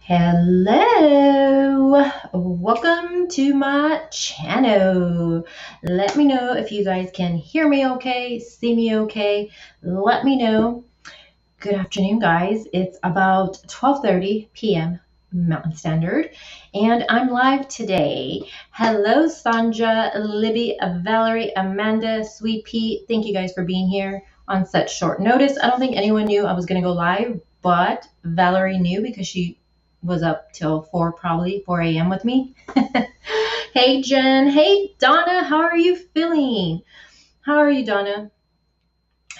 Hello, welcome to my channel. Let me know if you guys can hear me okay, see me okay. Let me know. Good afternoon, guys. It's about 12:30 p.m. Mountain Standard, and I'm live today. Hello, Sandra, Libby, Valerie, Amanda, Sweet Pea. Thank you guys for being here on such short notice. I don't think anyone knew I was going to go live, but Valerie knew because she was up till 4 a.m. with me. Hey, Jen. Hey, Donna. How are you feeling? How are you, Donna?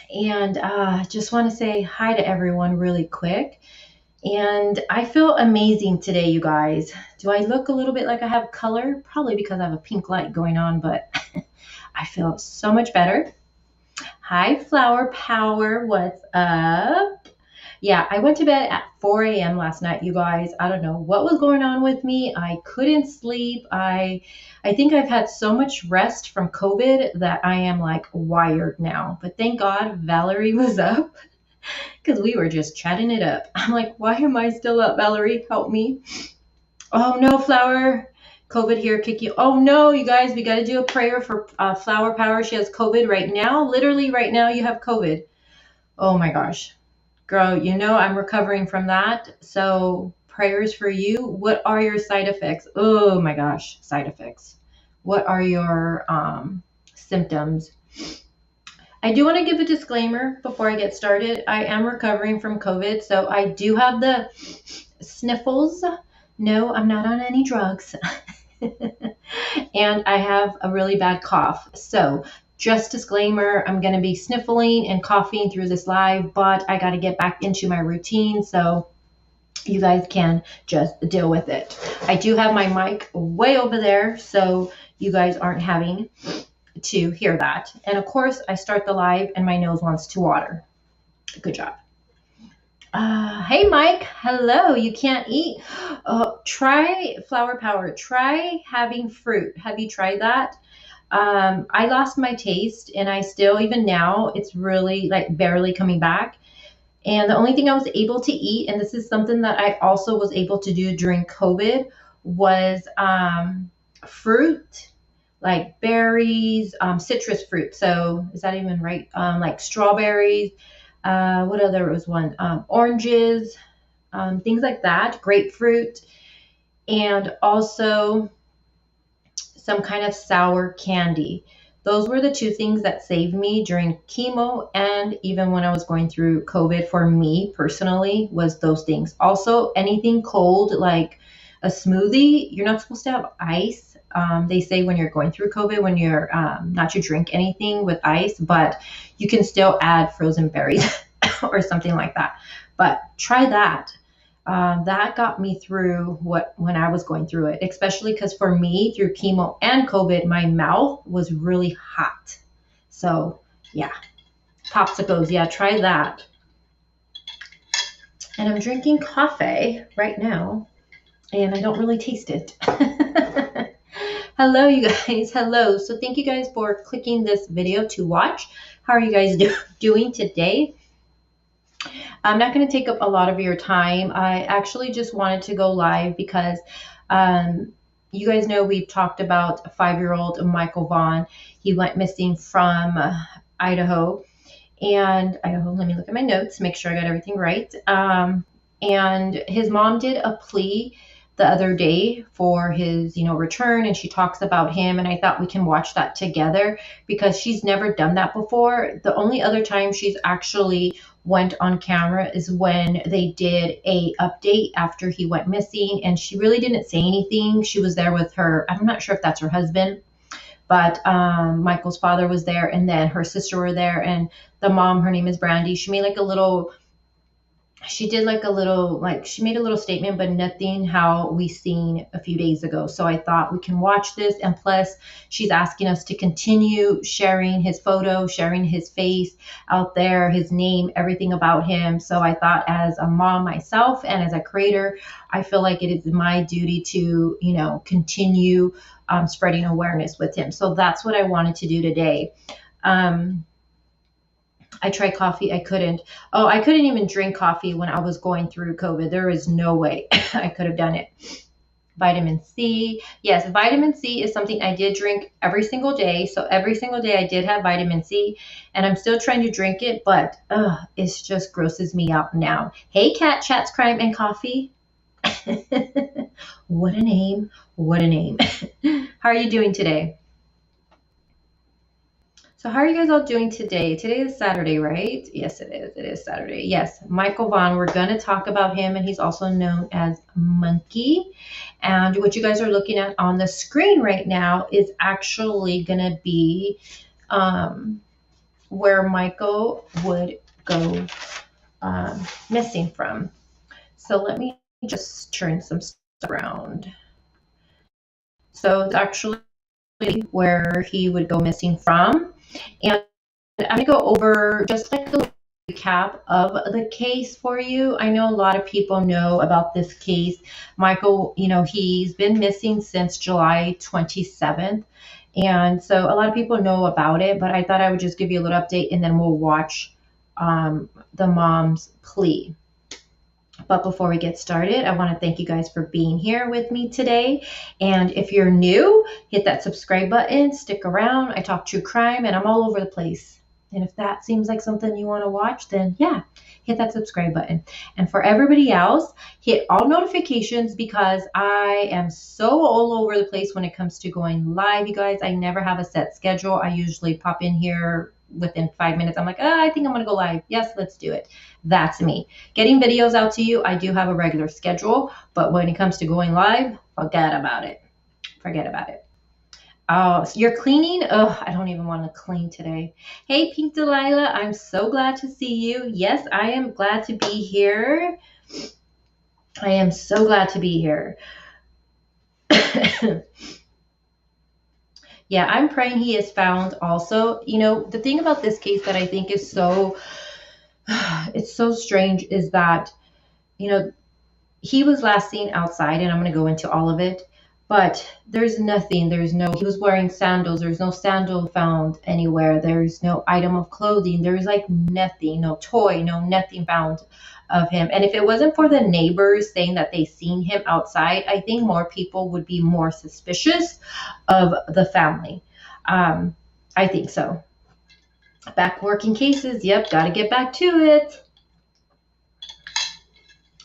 And just want to say hi to everyone really quick. And I feel amazing today, you guys. Do I look a little bit like I have color? Probably because I have a pink light going on, but I feel so much better. Hi, Flower Power. What's up? Yeah, I went to bed at 4 a.m. last night, you guys. I don't know what was going on with me. I couldn't sleep. I think I've had so much rest from COVID that I am like wired now. But thank God Valerie was up because we were just chatting it up. I'm like, why am I still up, Valerie? Help me. Oh no, Flower. COVID here, kick you. Oh no, you guys, we got to do a prayer for Flower Power. She has COVID right now. Literally right now, you have COVID. Oh my gosh. Girl, you know I'm recovering from that. So prayers for you. What are your side effects? Oh my gosh, side effects. What are your symptoms? I do want to give a disclaimer before I get started. I am recovering from COVID, so I do have the sniffles. No, I'm not on any drugs. And I have a really bad cough. So just disclaimer, I'm going to be sniffling and coughing through this live, but I got to get back into my routine. So you guys can just deal with it. I do have my mic way over there, so you guys aren't having to hear that. And of course, I start the live and my nose wants to water. Good job. Hey, Mike. Hello. You can't eat. Try Flower Power. Try having fruit. Have you tried that? I lost my taste and I still, even now, it's really like barely coming back. And the only thing I was able to eat, and this is something that I also was able to do during COVID, was fruit, like berries, citrus fruit. So is that even right? Like strawberries. What other was one? Oranges, things like that. Grapefruit, and also some kind of sour candy. Those were the two things that saved me during chemo and even when I was going through COVID for me personally was those things. Also, anything cold like a smoothie, you're not supposed to have ice. They say when you're going through COVID, when you're not to drink anything with ice, but you can still add frozen berries or something like that. But try that. That got me through when I was going through it, especially because for me through chemo and COVID, my mouth was really hot. So yeah, popsicles. Yeah, try that. And I'm drinking coffee right now and I don't really taste it. Hello, you guys. Hello. So thank you guys for clicking this video to watch. How are you guys doing today? I'm not going to take up a lot of your time. I actually just wanted to go live because you guys know we've talked about a 5-year-old Michael Vaughan. He went missing from Idaho. And Idaho, let me look at my notes, make sure I got everything right. And his mom did a plea the other day for his, return, and she talks about him, and I thought we can watch that together because she's never done that before. The only other time she's actually went on camera is when they did a update after he went missing, and she really didn't say anything. She was there with her, I'm not sure if that's her husband, but Michael's father was there, and then her sister were there, and the mom, her name is Brandy. She made she made a little statement, but nothing how we seen a few days ago. So I thought we can watch this. And plus she's asking us to continue sharing his photo, sharing his face out there, his name, everything about him. So I thought as a mom myself and as a creator, I feel like it is my duty to, continue spreading awareness with him. So that's what I wanted to do today. I tried coffee. I couldn't. Oh, I couldn't even drink coffee when I was going through COVID. There is no way I could have done it. Vitamin C. Yes, vitamin C is something I did drink every single day. So every single day I did have vitamin C, and I'm still trying to drink it, but it just grosses me out now. Hey, Cat Chats, Crime, and Coffee. What a name. What a name. How are you doing today? So how are you guys all doing today? Today is Saturday, right? Yes, it is. It is Saturday. Yes, Michael Vaughan. We're going to talk about him, and he's also known as Monkey. And what you guys are looking at on the screen right now is actually going to be where Michael would go missing from. So let me just turn some stuff around. So it's actually where he would go missing from. And I'm going to go over just like a recap of the case for you. I know a lot of people know about this case. Michael, he's been missing since July 27th. And so a lot of people know about it, but I thought I would just give you a little update and then we'll watch the mom's plea. But before we get started, I want to thank you guys for being here with me today. And if you're new, hit that subscribe button, stick around. I talk true crime and I'm all over the place. And if that seems like something you want to watch, then yeah, hit that subscribe button. And for everybody else, hit all notifications because I am so all over the place when it comes to going live, you guys. I never have a set schedule. I usually pop in here within 5 minutes. I'm like, I think I'm going to go live. Yes, let's do it. That's me. Getting videos out to you, I do have a regular schedule, but when it comes to going live, forget about it. Forget about it. Oh, so you're cleaning? Oh, I don't even want to clean today. Hey, Pink Delilah, I'm so glad to see you. Yes, I am glad to be here. I am so glad to be here. Yeah, I'm praying he is found also. The thing about this case that I think is it's so strange is that, he was last seen outside, and I'm going to go into all of it. But there's nothing. He was wearing sandals. There's no sandal found anywhere. There's no item of clothing. There's like nothing, no toy, no nothing found of him. And if it wasn't for the neighbors saying that they seen him outside, I think more people would be more suspicious of the family. I think so. Back working cases. Yep, got to get back to it.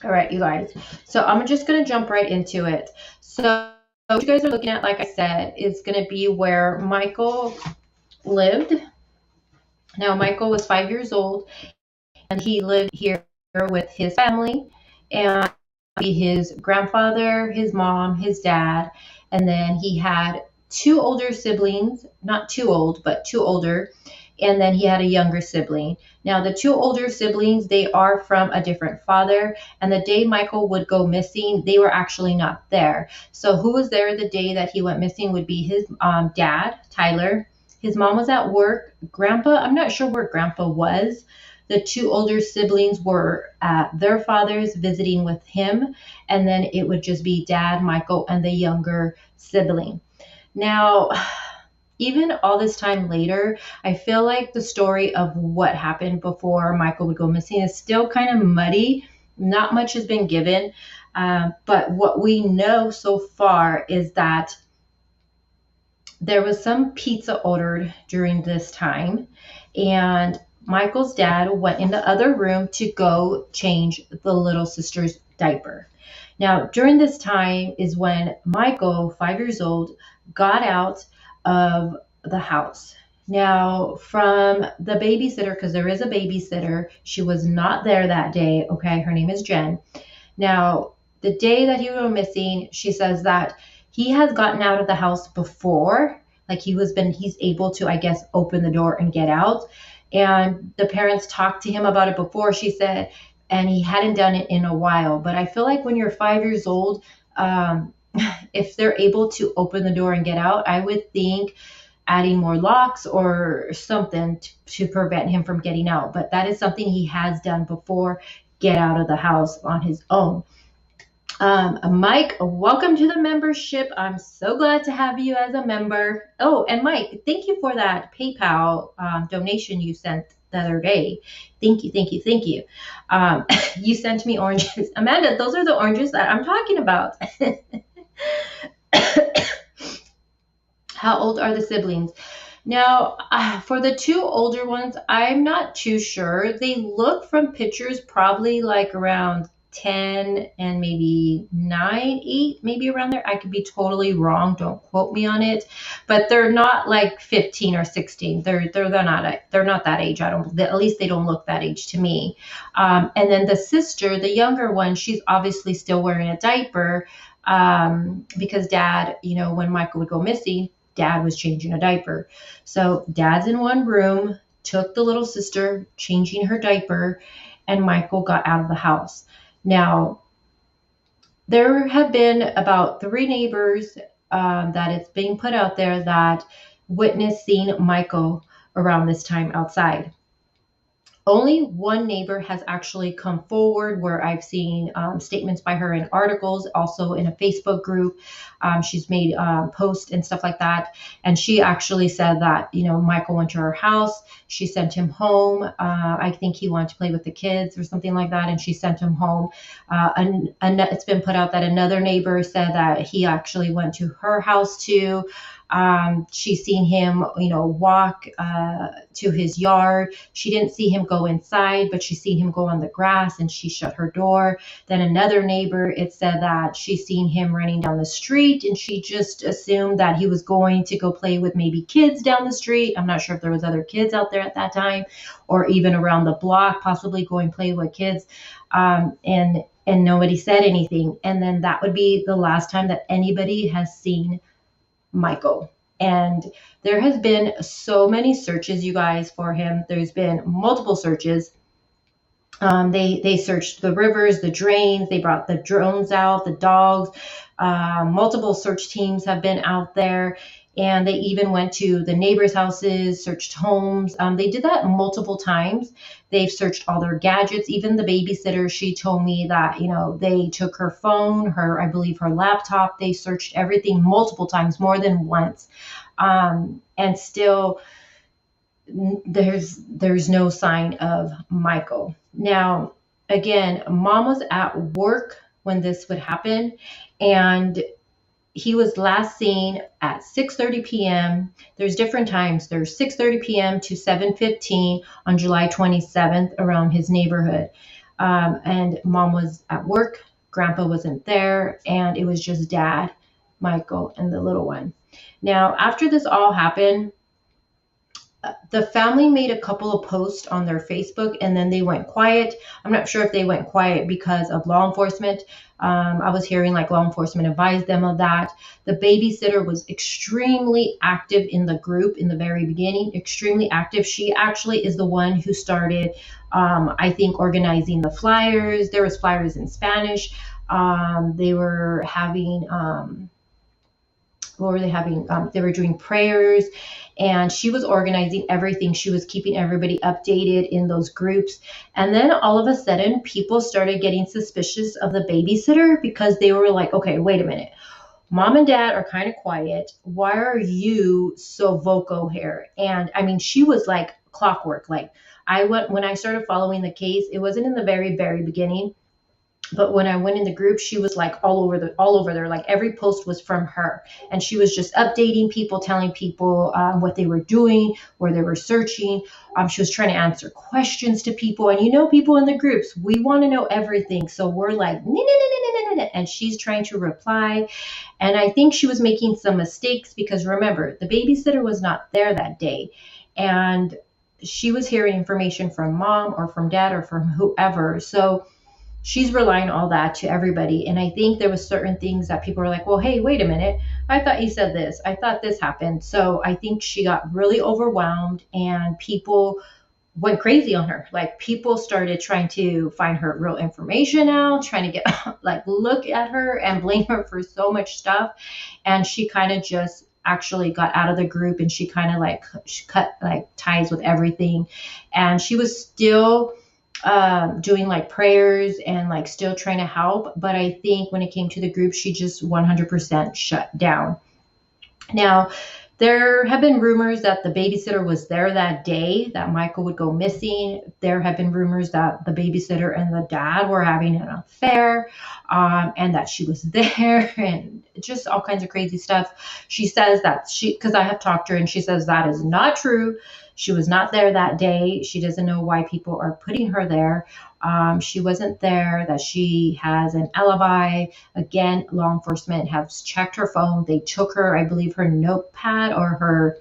All right, you guys. So I'm just going to jump right into it. So what you guys are looking at, like I said, is going to be where Michael lived. Now, Michael was 5 years old, and he lived here with his family, and his grandfather, his mom, his dad, and then he had two older siblings, not too old, but two older, and then he had a younger sibling. Now, the two older siblings, they are from a different father, and the day Michael would go missing, they were actually not there. So who was there the day that he went missing would be his dad, Tyler. His mom was at work. Grandpa, I'm not sure where Grandpa was. The two older siblings were at their father's visiting with him, and then it would just be Dad, Michael, and the younger sibling. Now, even all this time later, I feel like the story of what happened before Michael would go missing is still kind of muddy. Not much has been given, but what we know so far is that there was some pizza ordered during this time, and Michael's dad went in the other room to go change the little sister's diaper. Now, during this time is when Michael, 5 years old, got out of the house. Now, from the babysitter, because there is a babysitter, she was not there that day. Okay, her name is Jen. Now, the day that he was missing, she says that he has gotten out of the house before, like he's able to, I guess, open the door and get out. And the parents talked to him about it before, she said, and he hadn't done it in a while. But I feel like when you're 5 years old, if they're able to open the door and get out, I would think adding more locks or something to prevent him from getting out. But that is something he has done before, get out of the house on his own. Mike, welcome to the membership. I'm so glad to have you as a member. Oh, and Mike, thank you for that PayPal donation you sent the other day. Thank you, thank you, thank you. You sent me oranges. Amanda, those are the oranges that I'm talking about. How old are the siblings? Now, for the two older ones, I'm not too sure. They look from pictures probably like around 10 and maybe 9, 8, maybe around there. I could be totally wrong. Don't quote me on it. But they're not like 15 or 16. They're not that age. I don't, at least they don't look that age to me. And then the sister, the younger one, she's obviously still wearing a diaper because dad, when Michael would go missing, dad was changing a diaper. So dad's in one room, took the little sister, changing her diaper, and Michael got out of the house. Now, there have been about 3 neighbors that it's being put out there that witnessed seeing Michael around this time outside. Only one neighbor has actually come forward where I've seen statements by her in articles, also in a Facebook group. She's made posts and stuff like that. And she actually said that, Michael went to her house. She sent him home. I think he wanted to play with the kids or something like that. And she sent him home. And it's been put out that another neighbor said that he actually went to her house too. She's seen him, walk to his yard. She didn't see him go inside, but she's seen him go on the grass and she shut her door. Then another neighbor, it said that she's seen him running down the street and she just assumed that he was going to go play with maybe kids down the street. I'm not sure if there was other kids out there at that time or even around the block, possibly going play with kids. And nobody said anything. And then that would be the last time that anybody has seen Michael. And there has been so many searches, you guys, for him. There's been multiple searches. They searched the rivers, the drains. They brought the drones out, the dogs. Multiple search teams have been out there. And they even went to the neighbors' houses, searched homes. They did that multiple times. They've searched all their gadgets. Even the babysitter, she told me that, they took her phone, I believe her laptop. They searched everything multiple times, more than once. And still, there's no sign of Michael. Now, again, Mom was at work when this would happen. And he was last seen at 6:30 p.m. There's different times. There's 6:30 p.m. to 7:15 on July 27th around his neighborhood. And Mom was at work. Grandpa wasn't there. And it was just Dad, Michael, and the little one. Now, after this all happened, the family made a couple of posts on their Facebook and then they went quiet. I'm not sure if they went quiet because of law enforcement. I was hearing like law enforcement advised them of that. The babysitter was extremely active in the group in the very beginning, extremely active. She actually is the one who started, I think, organizing the flyers. There was flyers in Spanish. They were having... what were they having? They were doing prayers and she was organizing everything. She was keeping everybody updated in those groups. And then all of a sudden, people started getting suspicious of the babysitter because they were like, okay, wait a minute. Mom and Dad are kind of quiet. Why are you so vocal here? And I mean, she was like clockwork. Like when I started following the case, it wasn't in the very, very beginning. But when I went in the group, she was like all over there. Like every post was from her. And she was just updating people, telling people what they were doing, where they were searching. She was trying to answer questions to people. And people in the groups, we want to know everything. So we're like, and she's trying to reply. And I think she was making some mistakes because remember, the babysitter was not there that day. And she was hearing information from Mom or from Dad or from whoever. So she's relying all that to everybody. And I think there was certain things that people were like, well, hey, wait a minute. I thought you said this. I thought this happened. So I think she got really overwhelmed and people went crazy on her. Like people started trying to find her real information out, trying to get look at her and blame her for so much stuff. And she kind of just actually got out of the group and she kind of she cut ties with everything. And she was still doing prayers and still trying to help. But I think when it came to the group, she just 100% shut down. Now, There have been rumors that the babysitter was there that day that Michael would go missing. There have been rumors that the babysitter and the dad were having an affair, and that she was there, and just all kinds of crazy stuff. She says that because I have talked to her, and she says that is not true. She was not there that day. She doesn't know why people are putting her there. She wasn't there, that she has an alibi. Again, law enforcement has checked her phone. They took her, I believe, her notepad or her,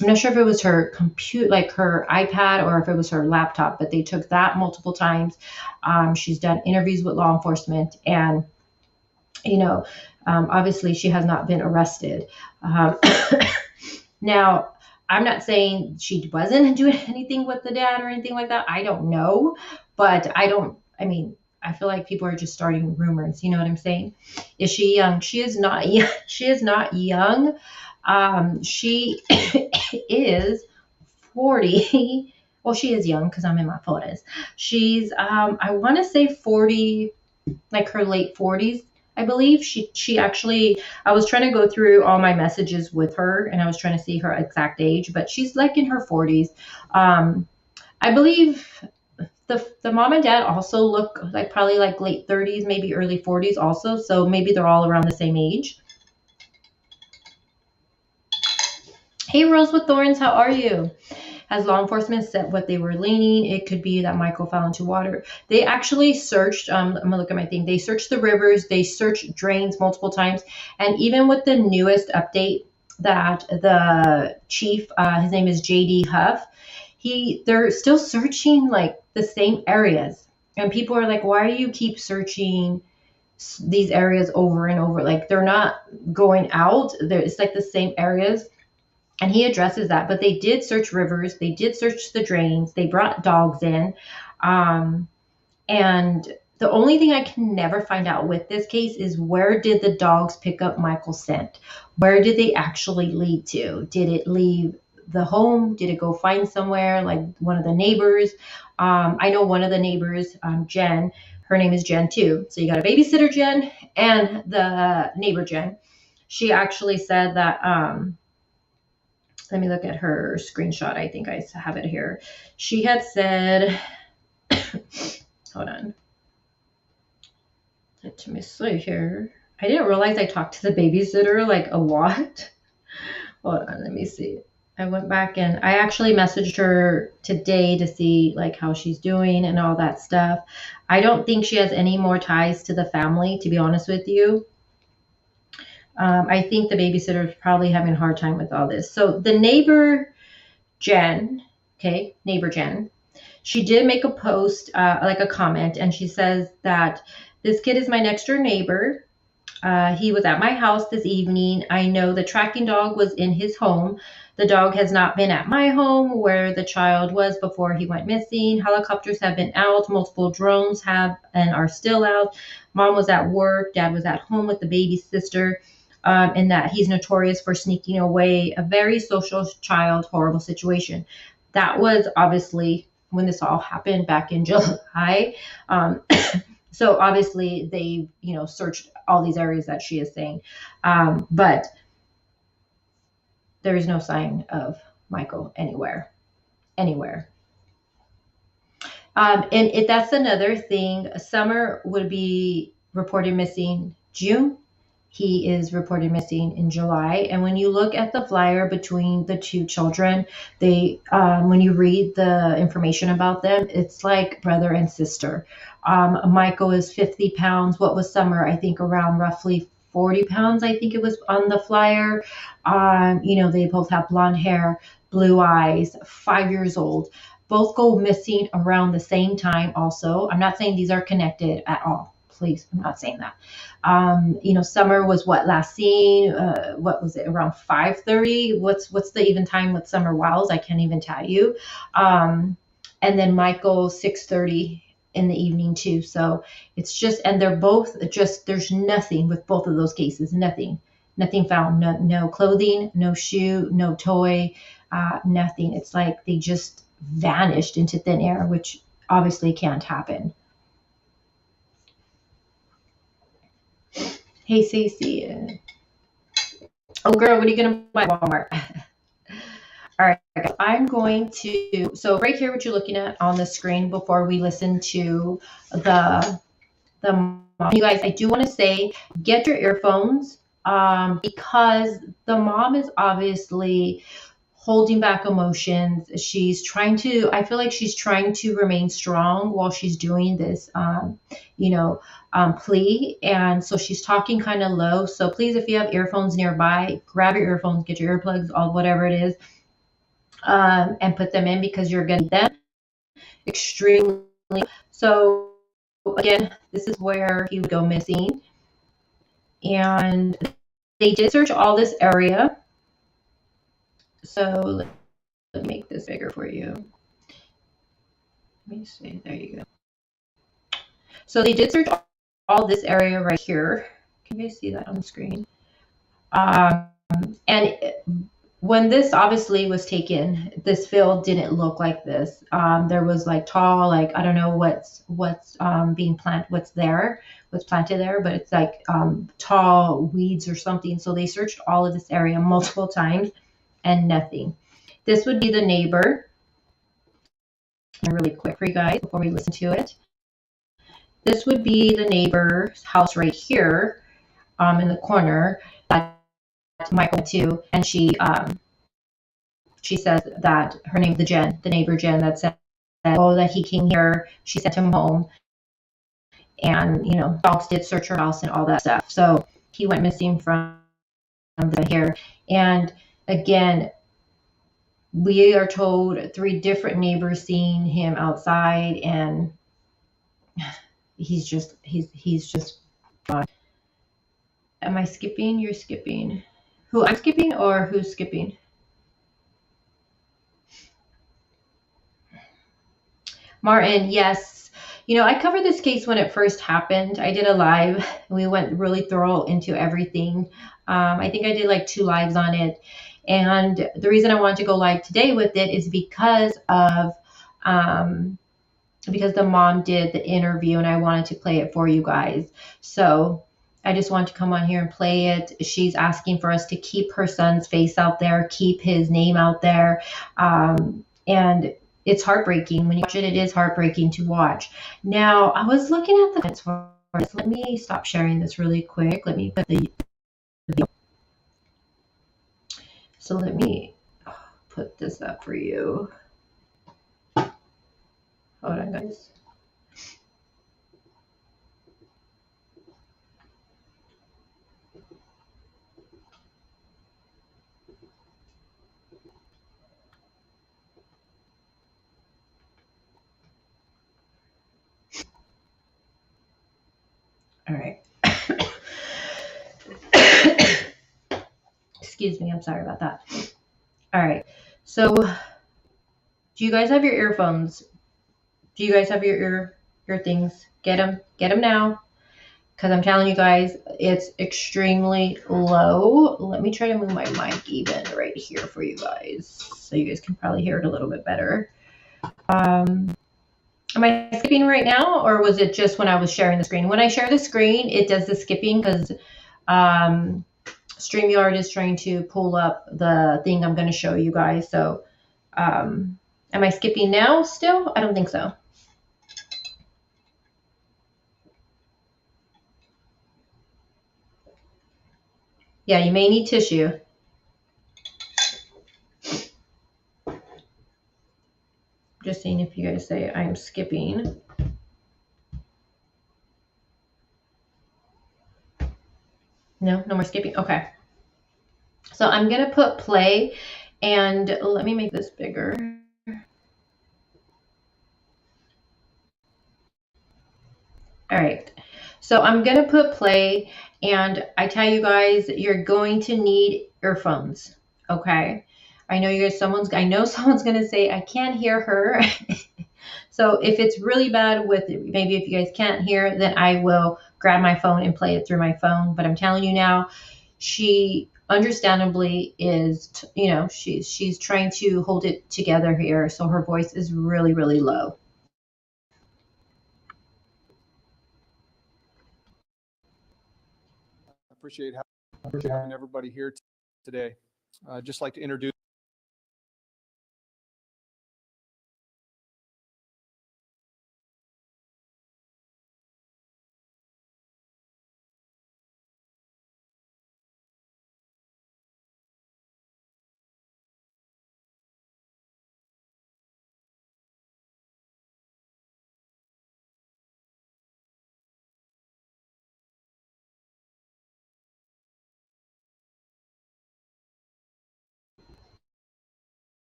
I'm not sure if it was her computer, like her iPad, or if it was her laptop, but they took that multiple times. She's done interviews with law enforcement, and, obviously she has not been arrested. Now, I'm not saying she wasn't doing anything with the dad or anything like that. I don't know, but I feel like people are just starting rumors. You know what I'm saying? Is she young? She is not. She is not young. She is 40. Well, she is young because I'm in my 40s. She's, I want to say 40, like her late 40s. I believe she actually, I was trying to go through all my messages with her, and I was trying to see her exact age, but she's like in her 40s. I believe the mom and dad also look like probably like late 30s, maybe early 40s also. So maybe they're all around the same age. Hey, Rose with Thorns, how are you? Has law enforcement said what they were leaning? It could be that Michael fell into water. They actually searched, I'm going to look at my thing. They searched the rivers. They searched drains multiple times. And even with the newest update that the chief, his name is JD Huff, they're still searching like the same areas. And people are like, why do you keep searching these areas over and over? Like, they're not going out. It's like the same areas. And he addresses that, but they did search rivers. They did search the drains. They brought dogs in. And the only thing I can never find out with this case is, where did the dogs pick up Michael's scent? Where did they actually lead to? Did it leave the home? Did it go find somewhere, like one of the neighbors? I know one of the neighbors, Jen, her name is Jen too. So you got a babysitter Jen and the neighbor Jen. She actually said that, let me look at her screenshot. I think I have it here. She had said, hold on. Let me see here. I didn't realize I talked to the babysitter like a lot. Hold on, let me see. I went back and I actually messaged her today to see like how she's doing and all that stuff. I don't think she has any more ties to the family, to be honest with you. I think the babysitter is probably having a hard time with all this. So the neighbor Jen, she did make a post, like a comment, and she says that this kid is my next door neighbor. He was at my house this evening. I know the tracking dog was in his home. The dog has not been at my home where the child was before he went missing. Helicopters have been out. Multiple drones have and are still out. Mom was at work. Dad was at home with the baby sister. And that he's notorious for sneaking away. A very social child, horrible situation. That was obviously when this all happened back in July. So obviously they, searched all these areas that she is saying. But there is no sign of Michael anywhere. And that's another thing. Summer would be reported missing June. He is reported missing in July. And when you look at the flyer between the two children, when you read the information about them, it's like brother and sister. Michael is 50 pounds. What was Summer? I think around roughly 40 pounds, I think it was on the flyer. They both have blonde hair, blue eyes, 5 years old. Both go missing around the same time also. I'm not saying these are connected at all. Please, I'm not saying that. Summer was last seen? What was it? Around 5:30? What's the even time with Summer Wiles? I can't even tell you. And then Michael 6:30 in the evening too. So it's just, and they're both just, there's nothing with both of those cases. Nothing found. No clothing, no shoe, no toy, nothing. It's like they just vanished into thin air, which obviously can't happen. Hey, Stacey. Oh, girl, what are you going to buy at Walmart? All right, guys, I'm going to, so right here, what you're looking at on the screen before we listen to the mom. You guys, I do want to say, get your earphones, because the mom is obviously holding back emotions. She's trying to, I feel like she's trying to remain strong while she's doing this, you know, plea. And so she's talking kind of low. So please, if you have earphones nearby, grab your earphones, get your earplugs, all whatever it is, and put them in because you're going to need them extremely. So again, this is where he would go missing. And they did search all this area. So let me make this bigger for you. Let me see. There you go. So they did search all this area right here. Can you guys see that on the screen? Um, and when this obviously was taken, this field didn't look like this. There was like tall, like I don't know what's being planted, what's planted there, but it's like tall weeds or something. So they searched all of this area multiple times and nothing. This would be the neighbor. Really quick for you guys before we listen to it. This would be the neighbor's house right here, in the corner that Michael went to, and she says that her name, the neighbor Jen, that said that, oh, that he came here, she sent him home, and dogs did search her house and all that stuff. So he went missing from here, and again, we are told 3 different neighbors seeing him outside, and he's just gone. Am I skipping? You're skipping. Who I'm skipping or who's skipping? Martin, yes. I covered this case when it first happened. I did a live. And we went really thorough into everything. I think I did like 2 lives on it. And the reason I wanted to go live today with it is because the mom did the interview and I wanted to play it for you guys. So I just want to come on here and play it. She's asking for us to keep her son's face out there, keep his name out there. And it's heartbreaking. When you watch it, it is heartbreaking to watch. Now, I was looking at the comments for this. Let me stop sharing this really quick. Let me put the video. So let me put this up for you. Hold on, guys. All right. Excuse me, I'm sorry about that. All right. So, do you guys have your earphones? Do you guys have your things? Get them now, because I'm telling you guys, it's extremely low. Let me try to move my mic even right here for you guys, so you guys can probably hear it a little bit better. Am I skipping right now, or was it just when I was sharing the screen? When I share the screen, it does the skipping because StreamYard is trying to pull up the thing I'm going to show you guys. So, am I skipping now still? I don't think so. Yeah, you may need tissue. Just seeing if you guys say I'm skipping. No more skipping. Okay. So I'm going to put play, and let me make this bigger. All right. So I'm going to put play, and I tell you guys, you're going to need earphones. Okay. I know someone's going to say, I can't hear her. So if it's really bad maybe if you guys can't hear, then I will grab my phone and play it through my phone. But I'm telling you now, she understandably is, she's trying to hold it together here. So her voice is really, really low. Appreciate having everybody here. today. I'd just like to introduce.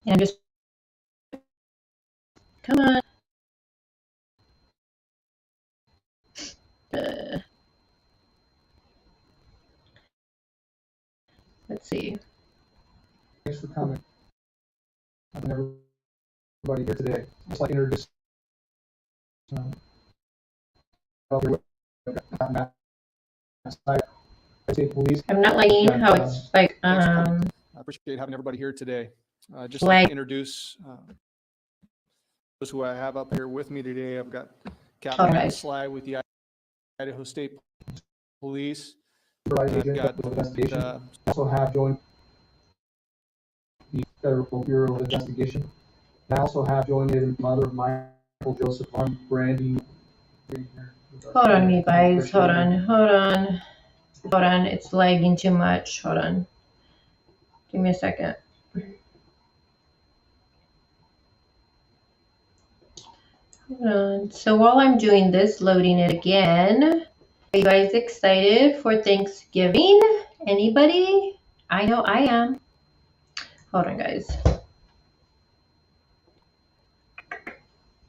And I'm just, come on. Let's see. Thanks for coming. Everybody here today. Just like to introduce. I'm not liking how it's like I appreciate having everybody here today. Just like to introduce those who I have up here with me today. I've got Captain Matt Sly with the Idaho State Police. I've got also have joined the Federal Bureau of Investigation. I also have joined the mother of Michael Joseph Vaughan, Brandy. Hold on, you guys. Hold on. It's lagging too much. Hold on. Give me a second. Hold on. So while I'm doing this, loading it again, are you guys excited for Thanksgiving? Anybody? I know I am. Hold on, guys.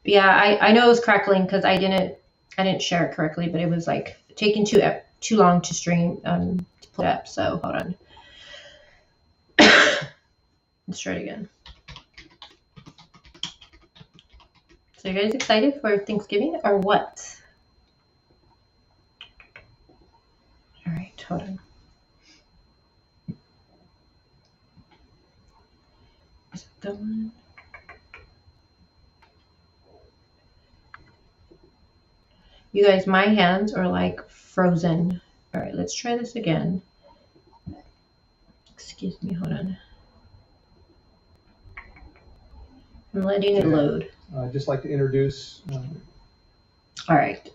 Yeah, I know it was crackling because I didn't share it correctly, but it was like taking too long to stream to put up. So hold on. Let's try it again. So you guys excited for Thanksgiving or what? All right, hold on. Is it the one? You guys, my hands are like frozen. All right, let's try this again. Excuse me, hold on. I'm letting it load. I'd just like to introduce. All right,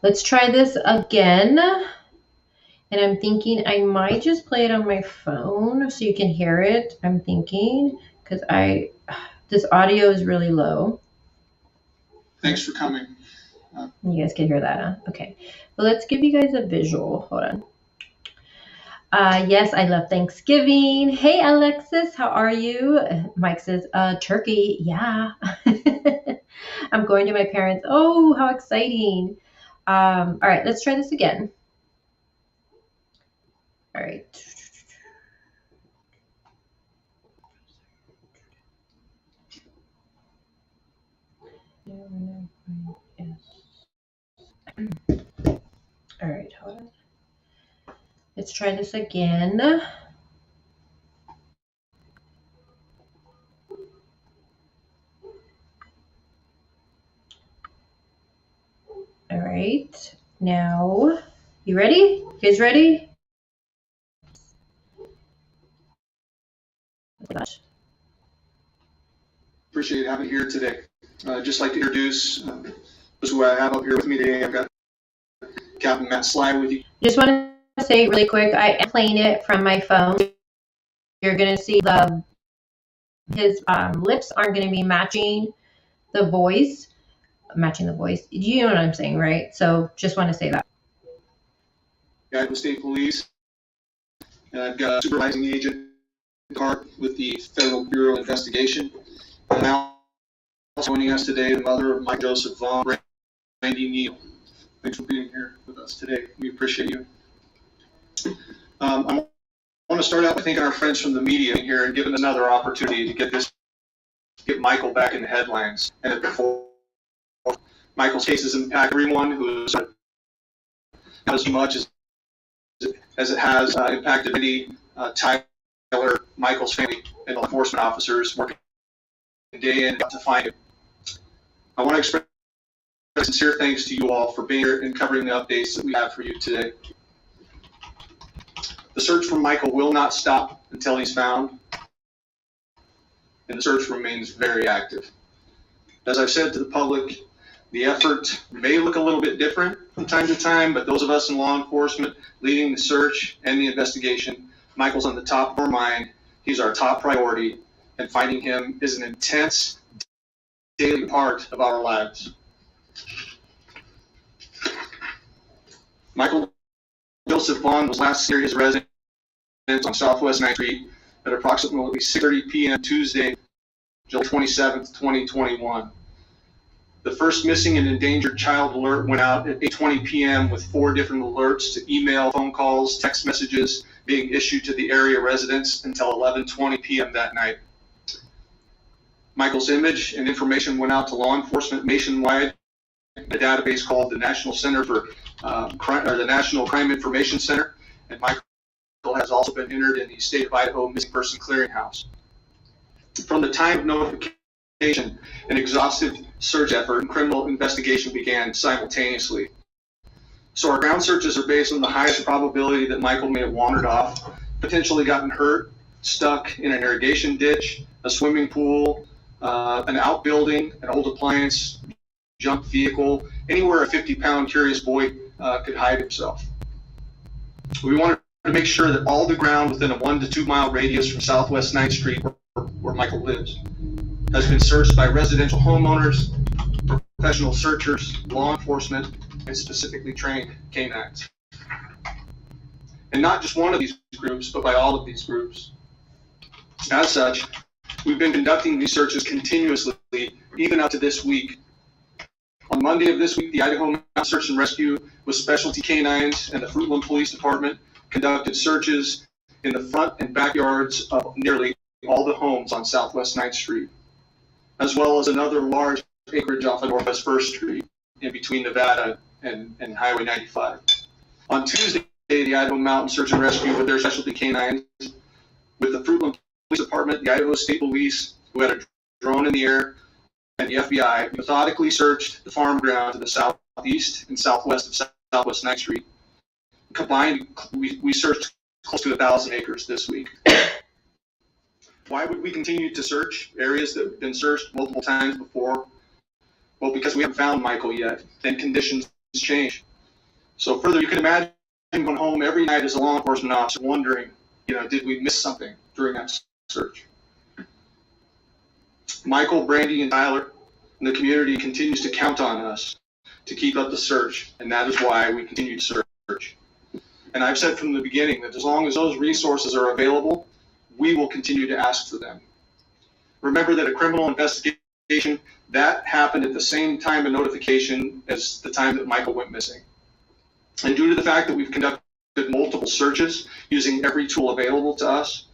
let's try this again. And I'm thinking I might just play it on my phone so you can hear it. I'm thinking because this audio is really low. Thanks for coming. You guys can hear that, huh? Okay. Well, let's give you guys a visual. Hold on. Yes, I love Thanksgiving. Hey, Alexis, how are you? Mike says, turkey. Yeah. I'm going to my parents. Oh, how exciting. All right, let's try this again. All right. All right, hold on. Let's try this again. All right, now, you ready? You guys ready? Appreciate having you here today. Just like to introduce those who I have up here with me today. I've got Captain Matt Sly with you. Just want to say really quick, I am playing it from my phone. You're going to see his lips aren't going to be matching the voice. You know what I'm saying, right? So just want to say that. Idaho State Police. And I've got supervising agent with the Federal Bureau of Investigation. And now joining us today, the mother of Michael Joseph Vaughan, Brandy Neal. Thanks for being here with us today. We appreciate you. I want to start out by thanking our friends from the media here and giving us another opportunity to get Michael back in the headlines. And before Michael's case has impacted everyone who's not as much as it has impacted Randy, Tyler, Michael's family, and law enforcement officers working day in to find him. I want to express sincere thanks to you all for being here and covering the updates that we have for you today. The search for Michael will not stop until he's found, and the search remains very active. As I've said to the public, the effort may look a little bit different from time to time, but those of us in law enforcement leading the search and the investigation, Michael's on the top of our mind. He's our top priority, and finding him is an intense daily part of our lives. Michael Joseph Vaughan was last seen at his residence on Southwest 9th Street at approximately 6:30 p.m. Tuesday, July 27th, 2021. The first missing and endangered child alert went out at 8:20 p.m. with 4 different alerts to email, phone calls, text messages being issued to the area residents until 11:20 p.m. that night. Michael's image and information went out to law enforcement nationwide, a database called the National Center for the National Crime Information Center, and Michael has also been entered in the State of Idaho Missing Person Clearinghouse. From the time of notification, an exhaustive search effort and criminal investigation began simultaneously. So our ground searches are based on the highest probability that Michael may have wandered off, potentially gotten hurt, stuck in an irrigation ditch, a swimming pool, an outbuilding, an old appliance, junk vehicle, anywhere a 50-pound curious boy could hide himself. We wanted to make sure that all the ground within a 1 to 2 mile radius from Southwest 9th Street, where Michael lives, has been searched by residential homeowners, professional searchers, law enforcement, and specifically trained canines. And not just one of these groups, but by all of these groups. As such, we've been conducting these searches continuously, even up to this week. On Monday of this week, the Idaho Mountain Search and Rescue with specialty canines and the Fruitland Police Department conducted searches in the front and backyards of nearly all the homes on Southwest 9th Street, as well as another large acreage off of Northwest 1st Street in between Nevada and Highway 95. On Tuesday, the Idaho Mountain Search and Rescue with their specialty canines, with the Fruitland Police Department, the Idaho State Police, who had a drone in the air, and the FBI, methodically searched the farm ground to the southeast and southwest of Southwest 9th Street. Combined, we searched close to 1,000 acres this week. Why would we continue to search areas that have been searched multiple times before? Well, because we haven't found Michael yet, and conditions change. So further, you can imagine going home every night as a law enforcement officer wondering, did we miss something during that search? Michael, Brandy, and Tyler and the community continues to count on us to keep up the search, and that is why we continue to search. And I've said from the beginning that as long as those resources are available, we will continue to ask for them. Remember that a criminal investigation, that happened at the same time of notification as the time that Michael went missing. And due to the fact that we've conducted multiple searches using every tool available to us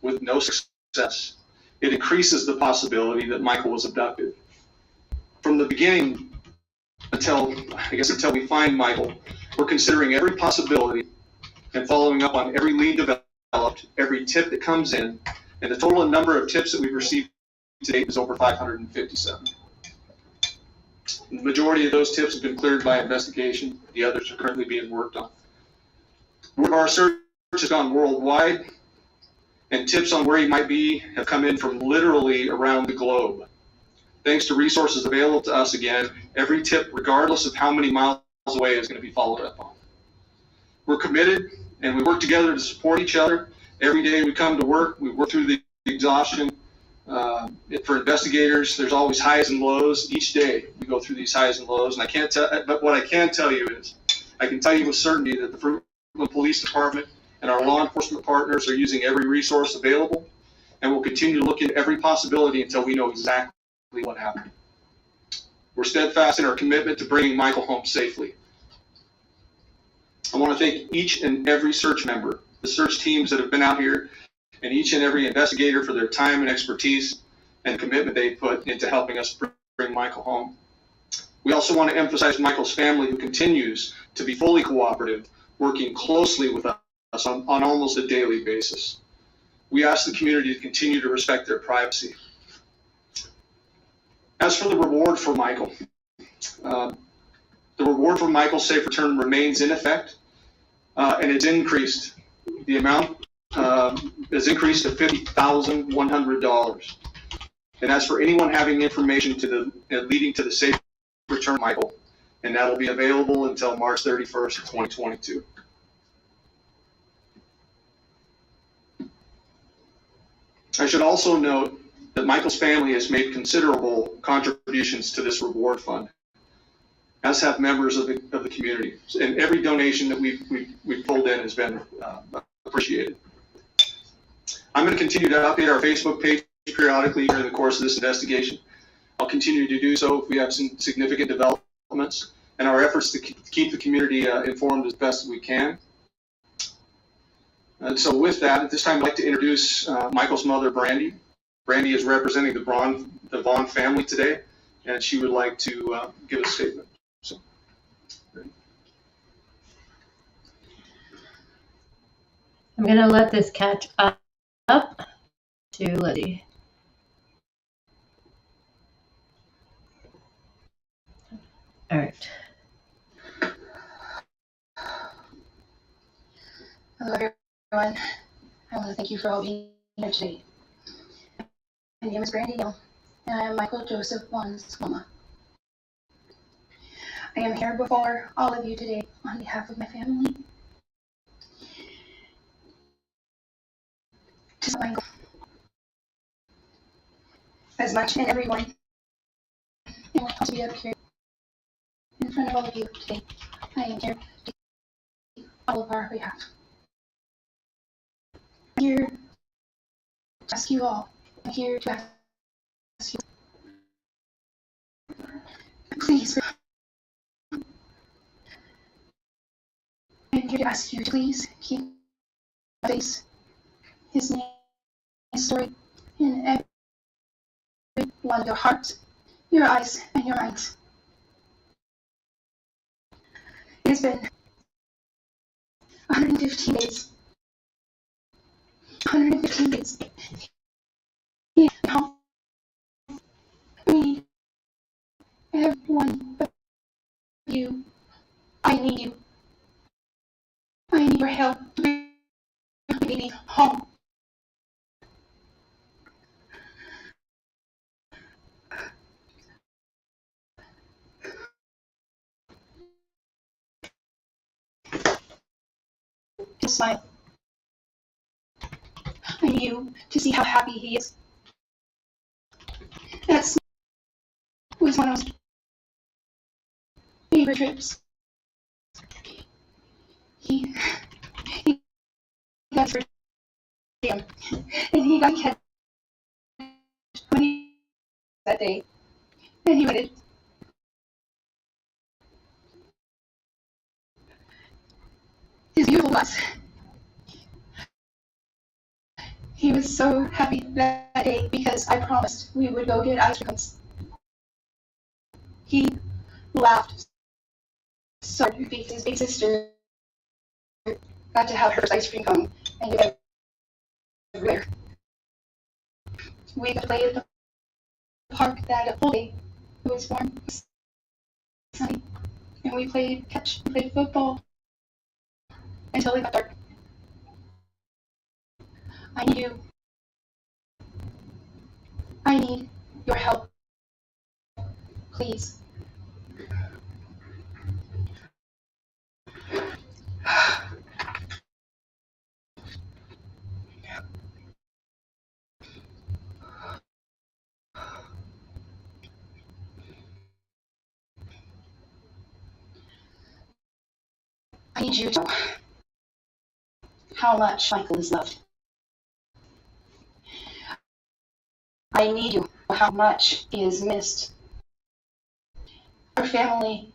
with no success, it increases the possibility that Michael was abducted. From the beginning until we find Michael, we're considering every possibility and following up on every lead developed, every tip that comes in, and the total number of tips that we've received to date is over 557. The majority of those tips have been cleared by investigation. The others are currently being worked on. Our search has gone worldwide, and tips on where he might be have come in from literally around the globe. Thanks to resources available to us, again, every tip, regardless of how many miles away, is going to be followed up on. We're committed, and we work together to support each other. Every day we come to work, we work through the exhaustion. For investigators, there's always highs and lows. Each day we go through these highs and lows, and but what I can tell you is, I can tell you with certainty that the Fruitland Police Department and our law enforcement partners are using every resource available, and we'll continue to look at every possibility until we know exactly what happened. We're steadfast in our commitment to bringing Michael home safely. I want to thank each and every search member, the search teams that have been out here, and each and every investigator for their time and expertise and commitment they put into helping us bring Michael home. We also want to emphasize Michael's family, who continues to be fully cooperative, working closely with us on almost a daily basis. We ask the community to continue to respect their privacy. As for the reward for Michael, The reward for Michael's safe return remains in effect, and it's increased. The amount is increased to $50,100. And that's for anyone having information leading to the safe return of Michael. And that'll be available until March 31st, 2022. I should also note that Michael's family has made considerable contributions to this reward fund, as have members of the community. And every donation that we've pulled in has been appreciated. I'm going to continue to update our Facebook page periodically during the course of this investigation. I'll continue to do so if we have some significant developments, and our efforts to keep the community informed as best as we can. And so with that, at this time, I'd like to introduce Michael's mother, Brandy. Brandy is representing the Vaughan family today, and she would like to give a statement. So, I'm going to let this catch up to Lizzie. All right. Hello, everyone. I want to thank you for all being here today. My name is Brandy Gill, and I am Michael Joseph Vaughan's mama. I am here before all of you today on behalf of my family to support Michael. As much and everyone, I want to be up here in front of all of you today. I am here to all of our behalf. I'm here to ask you all. I'm here to ask you. Please. I'm here to ask you to please keep his face, his name, his story in every one of your hearts, your eyes, and your minds. It has been 115 days. 115 days. Yeah, we need every one of you. I need you. I need your help to bring my baby home. To smile. I need you to see how happy he is. That was one of his favorite trips. He got for him, and he got catch when he that day, and he wanted. His beautiful bus. He was so happy that day because I promised we would go get ice cream. He laughed so hard because his big sister got to have her ice cream cone and give it everywhere. We got to play at the park that whole day. It was warm, it was sunny, and we played catch, we played football until it got dark. I need you. I need your help. Please. I need you to know how much Michael is loved. I need you to know how much he is missed. Our family.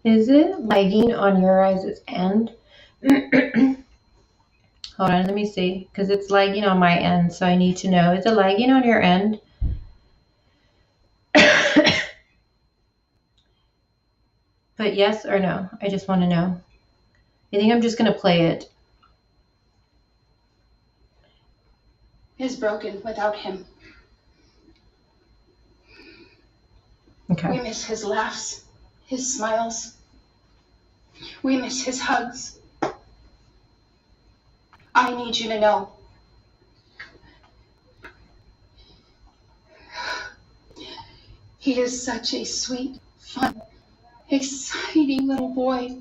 Is it lagging on your guys' end? Hold on, let me see, because it's lagging on my end, so I need to know. Is it lagging on your end? But yes or no? I just want to know. I think I'm just going to play it. Is broken without him. Okay. We miss his laughs, his smiles. We miss his hugs. I need you to know. He is such a sweet, fun, exciting little boy.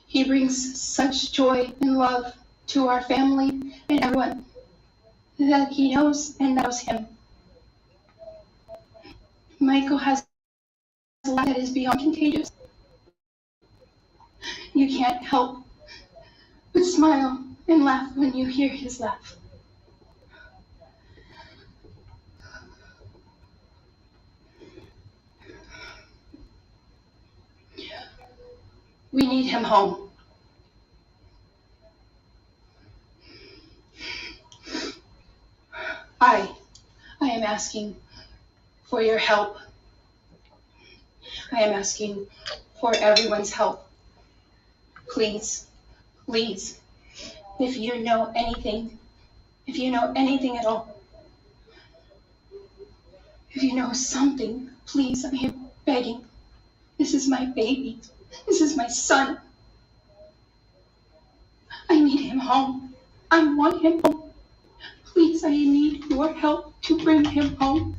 He brings such joy and love to our family and everyone that he knows and knows him. Michael has a laugh that is beyond contagious. You can't help but smile and laugh when you hear his laugh. We need him home. I am asking for your help. I am asking for everyone's help. Please, please, if you know anything at all, if you know something, please, I am begging. This is my baby. This is my son. I need him home. I want him home. Please, I need your help to bring him home.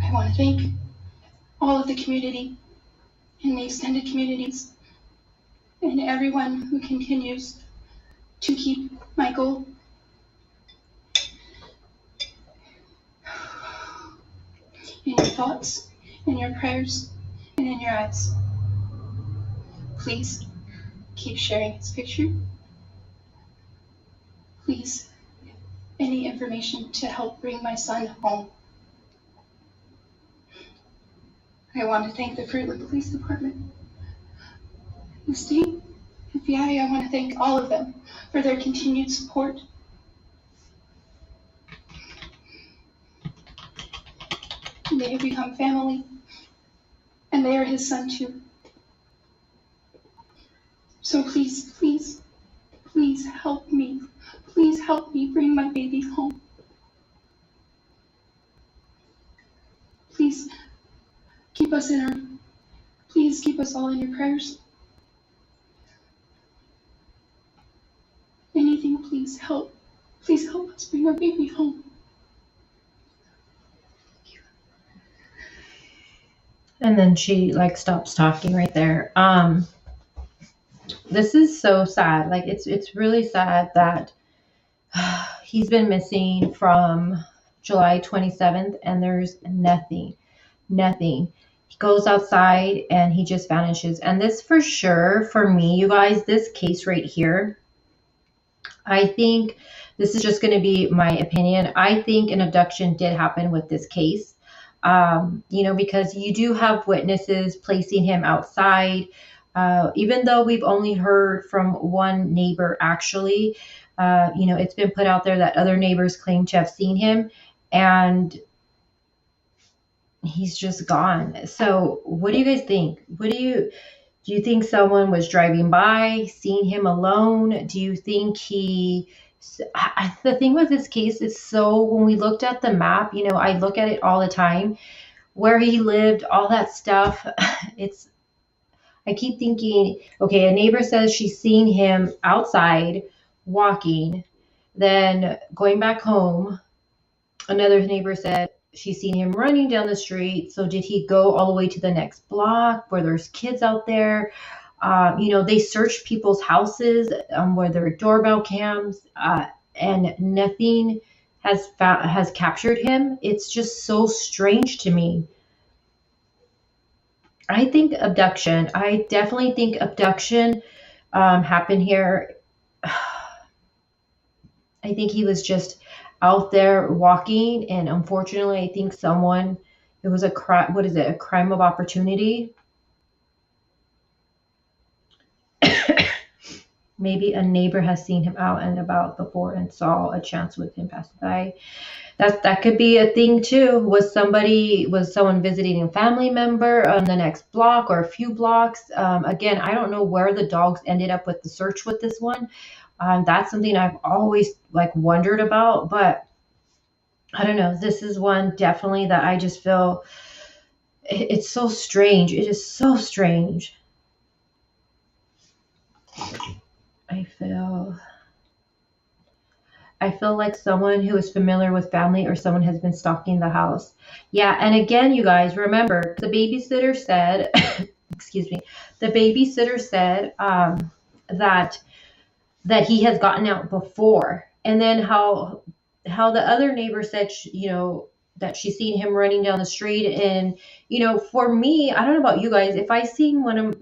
I want to thank all of the community and the extended communities and everyone who continues to keep Michael in your thoughts, in your prayers, and in your eyes. Please keep sharing his picture. Please, any information to help bring my son home. I want to thank the Fruitland Police Department, the state, FBI. I want to thank all of them for their continued support. They have become family, and they are his son too. So please, please, please help me. Please help me bring my baby home. Please keep us please keep us all in your prayers. Anything, please help. Please help us bring our baby home. And then she like stops talking right there. This is so sad. Like it's really sad that he's been missing from July 27th and there's nothing. He goes outside and he just vanishes. And this for sure, for me, you guys, this case right here, I think this is just going to be my opinion. I think an abduction did happen with this case. Because you do have witnesses placing him outside. Even though we've only heard from one neighbor, actually, it's been put out there that other neighbors claim to have seen him, and he's just gone. So, what do you guys think? Do you think someone was driving by, seeing him alone? Do you think the thing with this case is, so when we looked at the map, I look at it all the time, where he lived, all that stuff. I keep thinking, okay, a neighbor says she's seen him outside walking, then going back home. Another neighbor said she's seen him running down the street. So did he go all the way to the next block where there's kids out there? They searched people's houses where there are doorbell cams, and nothing has captured him. It's just so strange to me. I think abduction. I definitely think abduction happened here. I think he was just out there walking, and unfortunately, I think it was a crime. What is it? A crime of opportunity. Maybe a neighbor has seen him out and about before and saw a chance with him passing by. That could be a thing too. Was someone visiting a family member on the next block or a few blocks? Again, I don't know where the dogs ended up with the search with this one. That's something I've always like wondered about, but I don't know. This is one definitely that I just feel it's so strange. It is so strange. I feel I feel like someone who is familiar with family or someone has been stalking the house. Yeah, and again, you guys remember the babysitter said, excuse me, the babysitter said that he has gotten out before, and then how the other neighbor said, that she's seen him running down the street, and for me, I don't know about you guys, if I seen one of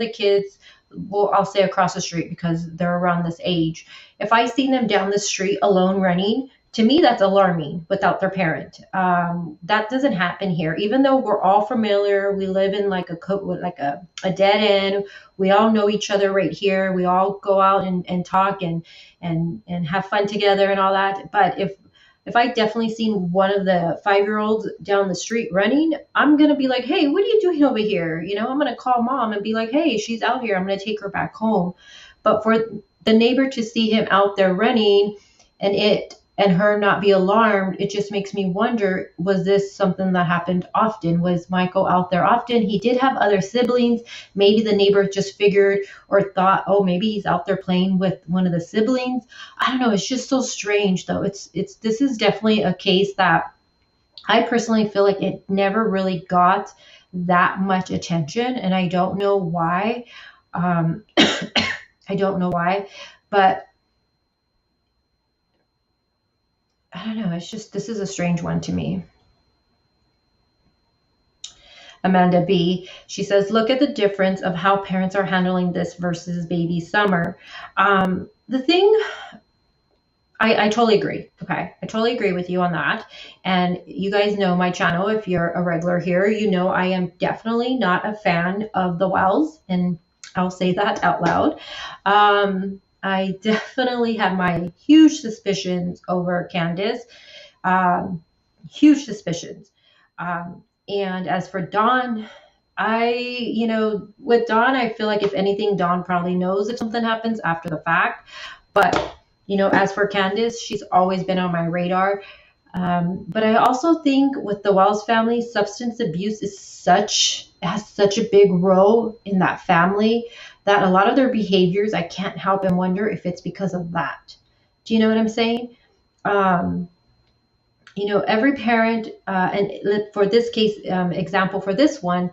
the kids, well, I'll say across the street because they're around this age. If I see them down the street alone running, to me, that's alarming without their parent. That doesn't happen here. Even though we're all familiar, we live in like a dead end. We all know each other right here. We all go out and talk and have fun together and all that. But if I definitely seen one of the 5-year-olds down the street running, I'm going to be like, hey, what are you doing over here? I'm going to call mom and be like, hey, she's out here. I'm going to take her back home. But for the neighbor to see him out there running and her not be alarmed, it just makes me wonder, was this something that happened often? Was Michael out there often? He did have other siblings. Maybe the neighbor just figured or thought, oh, maybe he's out there playing with one of the siblings. I don't know. It's just so strange, though. This is definitely a case that I personally feel like it never really got that much attention, and I don't know why. I don't know why, but I don't know. It's just, this is a strange one to me. Amanda B. She says, look at the difference of how parents are handling this versus baby Summer. The thing, I totally agree. Okay. I totally agree with you on that. And you guys know my channel. If you're a regular here, I am definitely not a fan of the Wells. And I'll say that out loud. I definitely have my huge suspicions over Candace. Huge suspicions. And as for Dawn, with Dawn, I feel like if anything, Dawn probably knows if something happens after the fact. But, as for Candace, she's always been on my radar. But I also think with the Wells family, substance abuse has such a big role in that family that a lot of their behaviors, I can't help and wonder if it's because of that. Do you know what I'm saying? Every parent, and for this case, example for this one,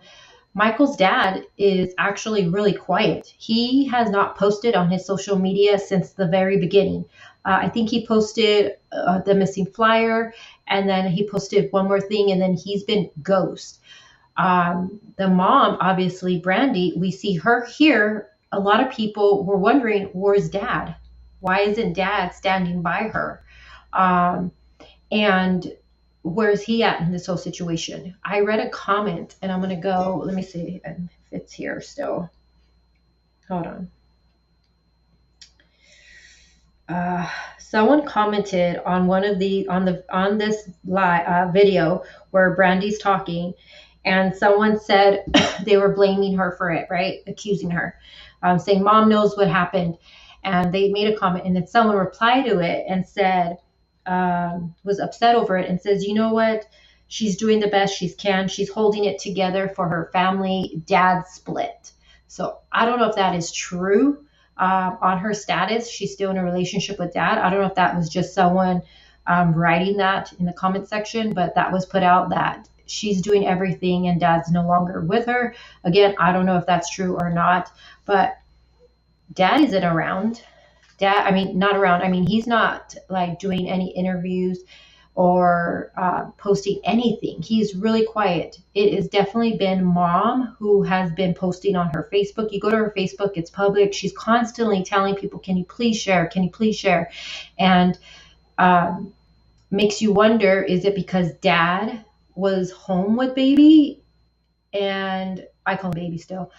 Michael's dad is actually really quiet. He has not posted on his social media since the very beginning. I think he posted the missing flyer, and then he posted one more thing, and then he's been ghost. The mom, obviously, Brandy, we see her here. A lot of people were wondering, where's dad? Why isn't dad standing by her? And where's he at in this whole situation? I read a comment, and I'm going to go, let me see if it's here still. Hold on. Someone commented on on this live video where Brandy's talking, and someone said they were blaming her for it, right? Accusing her, saying mom knows what happened. And they made a comment, and then someone replied to it and said, was upset over it and says, you know what? She's doing the best she can. She's holding it together for her family. Dad split. So I don't know if that is true. On her status, she's still in a relationship with dad. I don't know if that was just someone writing that in the comment section, but that was put out that she's doing everything and dad's no longer with her. Again, I don't know if that's true or not, but dad isn't around. Not around. He's not like doing any interviews or posting anything. He's really quiet. It has definitely been mom who has been posting on her Facebook. You go to her Facebook, it's public. She's constantly telling people, can you please share? Can you please share? And makes you wonder, is it because dad was home with baby? And I call him baby still.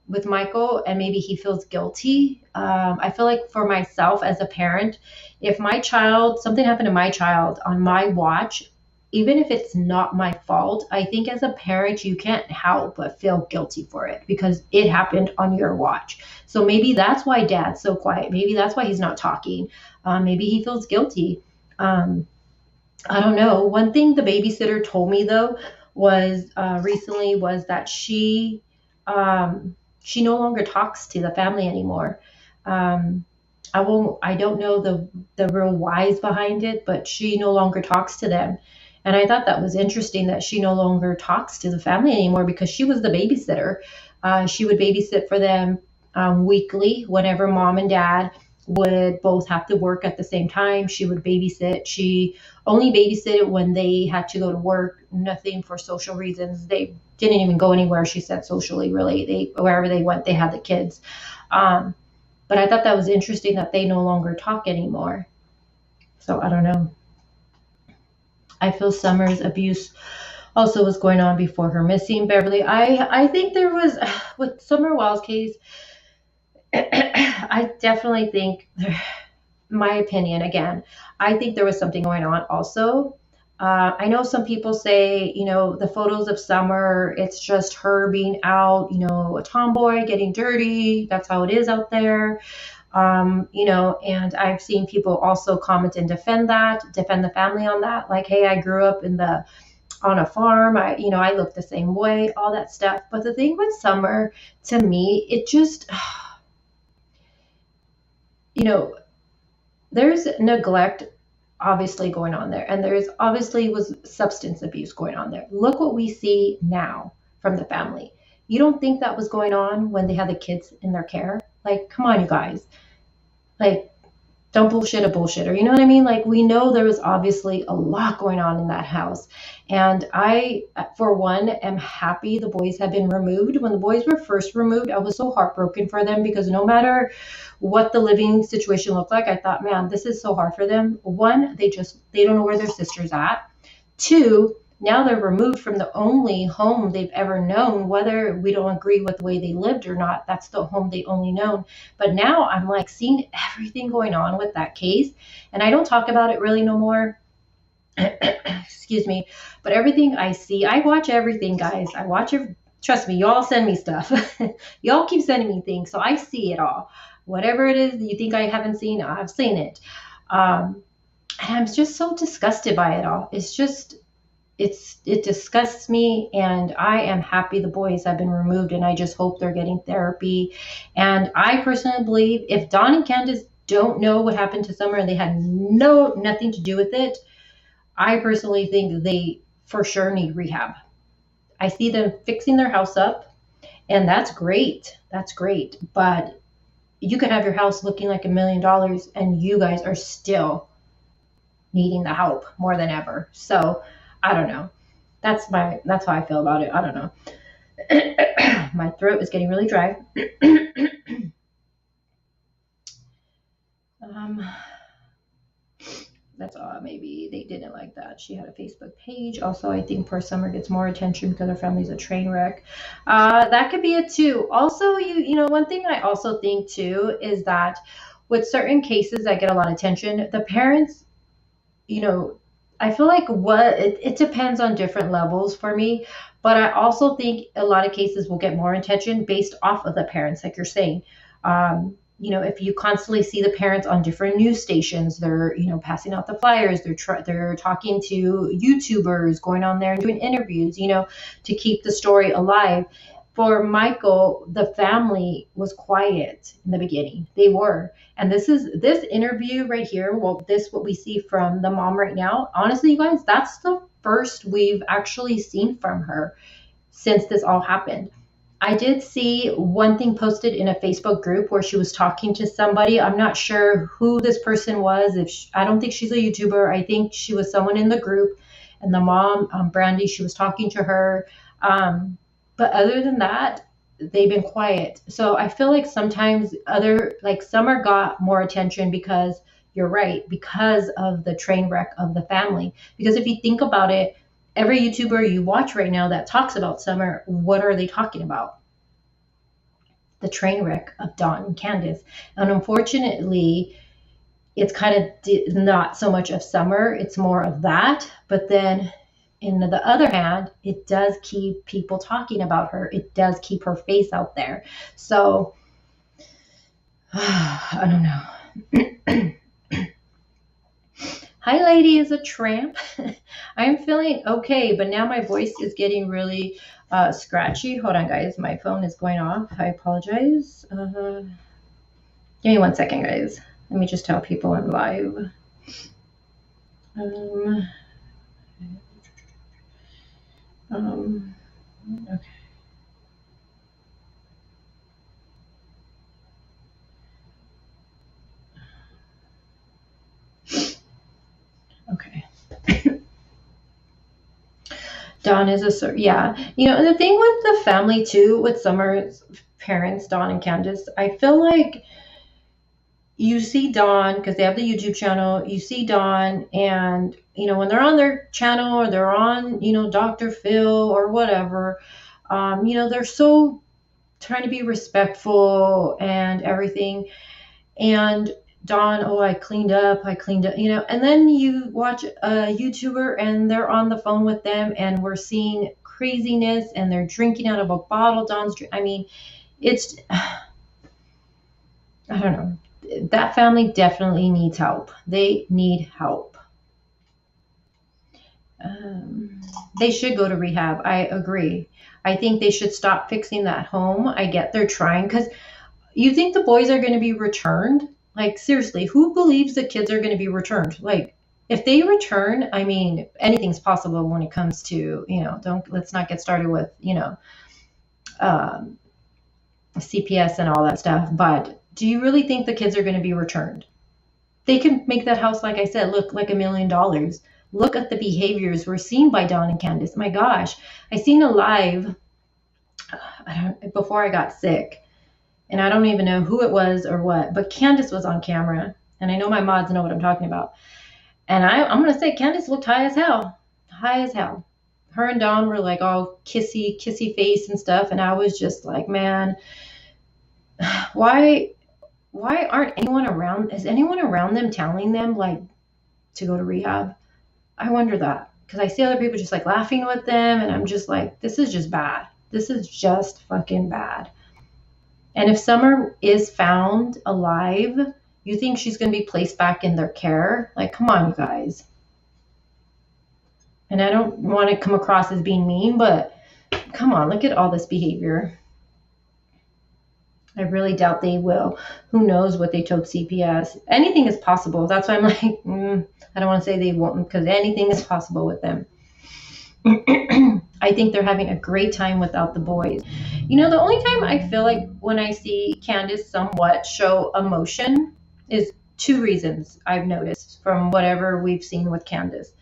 with Michael, and maybe he feels guilty. I feel like for myself as a parent, if something happened to my child on my watch, even if it's not my fault, I think as a parent, you can't help but feel guilty for it because it happened on your watch. So maybe that's why dad's so quiet. Maybe that's why he's not talking. Maybe he feels guilty. Um, I don't know. One thing the babysitter told me though was recently was that she no longer talks to the family anymore. Um, I don't know the real whys behind it, but she no longer talks to them. And I thought that was interesting that she no longer talks to the family anymore because she was the babysitter. She would babysit for them weekly whenever mom and dad would both have to work at the same time. She would babysit. She only babysitted when they had to go to work, nothing for social reasons. They didn't even go anywhere, she said, socially, really. Wherever they went, they had the kids. Um, but I thought that was interesting that they no longer talk anymore. So I don't know. I feel Summer's abuse also was going on before her missing. Beverly, I think there was, with Summer Wild's case, I definitely think, my opinion again, I think there was something going on also. I know some people say, the photos of Summer, it's just her being out, a tomboy, getting dirty. That's how it is out there. And I've seen people also comment and defend the family on that. Like, hey, I grew up on a farm. I look the same way, all that stuff. But the thing with Summer, to me, it just, there's neglect obviously going on there, and there's obviously was substance abuse going on there. Look what we see now from the family. You don't think that was going on when they had the kids in their care? Like, come on, you guys. Like, don't bullshit a bullshitter. You know what I mean? Like, we know there was obviously a lot going on in that house. And I, for one, am happy the boys have been removed. When the boys were first removed, I was so heartbroken for them because no matter what the living situation looked like, I thought, man, this is so hard for them. One, they don't know where their sister's at. Two, now they're removed from the only home they've ever known, whether we don't agree with the way they lived or not. That's the home they only known. But now I'm like seeing everything going on with that case, and I don't talk about it really no more. Excuse me. But everything I see, I watch everything, guys. I watch it. Trust me, y'all send me stuff. Y'all keep sending me things, so I see it all. Whatever it is that you think I haven't seen, I've seen it. And I'm just so disgusted by it all. It disgusts me, and I am happy the boys have been removed, and I just hope they're getting therapy. And I personally believe if Don and Candace don't know what happened to Summer and they had nothing to do with it, I personally think they for sure need rehab. I see them fixing their house up, and that's great. That's great. But you could have your house looking like $1 million and you guys are still needing the help more than ever. So I don't know. That's how I feel about it. I don't know. My throat is getting really dry. That's all. Maybe they didn't like that. She had a Facebook page. Also, I think poor Summer gets more attention because her family's a train wreck. That could be it too. Also, one thing I also think too is that with certain cases that get a lot of attention, the parents, I feel like it depends on different levels for me, but I also think a lot of cases will get more attention based off of the parents, like you're saying. If you constantly see the parents on different news stations, they're passing out the flyers, they're talking to YouTubers, going on there and doing interviews, to keep the story alive. For Michael, the family was quiet in the beginning. They were. And this interview right here, well, what we see from the mom right now, honestly, you guys, that's the first we've actually seen from her since this all happened. I did see one thing posted in a Facebook group where she was talking to somebody. I'm not sure who this person was. I don't think she's a YouTuber. I think she was someone in the group. And the mom, Brandy, she was talking to her. But other than that, they've been quiet. So I feel like sometimes Summer got more attention because you're right, because of the train wreck of the family. Because if you think about it, every YouTuber you watch right now that talks about Summer, what are they talking about? the train wreck of Dawn and Candace. And unfortunately, it's kind of not so much of Summer, it's more of that. But then, in the other hand, it does keep people talking about her. It does keep her face out there. So, I don't know. Hi, lady is a tramp. I'm feeling okay, but now my voice is getting really scratchy. Hold on, guys. My phone is going off. I apologize. Give me 1 second, guys. Let me just tell people I'm live. Okay. Okay. Dawn is yeah. And the thing with the family too, with Summer's parents, Dawn and Candace, I feel like you see Dawn because they have the YouTube channel. You see Dawn, and when they're on their channel or they're on Dr. Phil or whatever, they're so trying to be respectful and everything. And Dawn, oh, I cleaned up, and then you watch a YouTuber and they're on the phone with them and we're seeing craziness and they're drinking out of a bottle. It's, I don't know. That family definitely needs help. They need help. They should go to rehab. I agree. I think they should stop fixing that home. I get they're trying, because you think the boys are going to be returned? Like, seriously, who believes the kids are going to be returned? Like, if they return, anything's possible when it comes to, let's not get started with, CPS and all that stuff. But do you really think the kids are going to be returned? They can make that house, like I said, look like $1 million. Look at the behaviors we're seeing by Dawn and Candace. My gosh, I seen a live before I got sick. And I don't even know who it was or what, but Candace was on camera. And I know my mods know what I'm talking about. And I'm going to say Candace looked high as hell. High as hell. Her and Dawn were like all kissy face and stuff. And I was just like, man, why aren't anyone around? Is anyone around them telling them like to go to rehab? I wonder that. Because I see other people just like laughing with them. And I'm just like, this is just bad. This is just fucking bad. And if Summer is found alive, you think she's going to be placed back in their care? Like, come on, you guys. And I don't want to come across as being mean, but come on, look at all this behavior. I really doubt they will. Who knows what they told CPS? Anything is possible. That's why I'm like, I don't want to say they won't, because anything is possible with them. I think they're having a great time without the boys. The only time I feel like when I see Candace somewhat show emotion is 2 reasons I've noticed from whatever we've seen with Candace.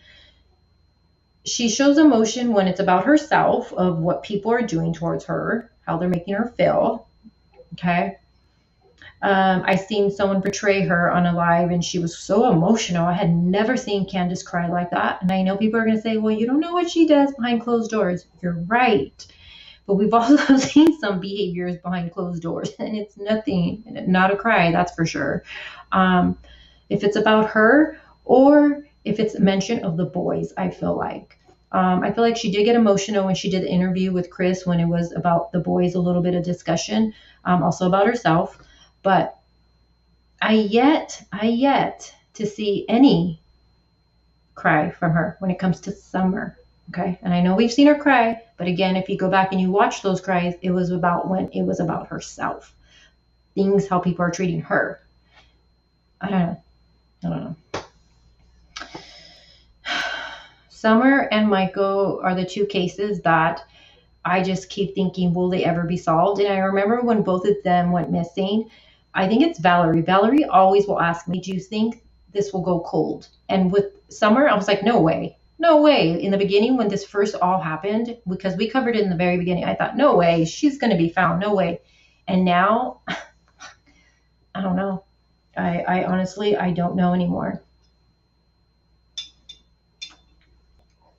She shows emotion when it's about herself, of what people are doing towards her, how they're making her feel. Okay. I seen someone portray her on a live and she was so emotional. I had never seen Candace cry like that. And I know people are going to say, well, you don't know what she does behind closed doors. You're right. But we've also seen some behaviors behind closed doors, and it's nothing, not a cry, that's for sure. If it's about her or if it's a mention of the boys, I feel like she did get emotional when she did the interview with Chris, when it was about the boys, a little bit of discussion, also about herself. But I yet to see any cry from her when it comes to Summer. Okay. And I know we've seen her cry, but again, if you go back and you watch those cries, it was about when it was about herself. Things, how people are treating her. I don't know. Summer and Michael are the 2 cases that I just keep thinking, will they ever be solved? And I remember when both of them went missing, I think it's Valerie. Valerie always will ask me, do you think this will go cold? And with Summer, I was like, no way. No way. In the beginning, when this first all happened, because we covered it in the very beginning, I thought, no way, she's going to be found. No way. And now, I don't know. I honestly, I don't know anymore.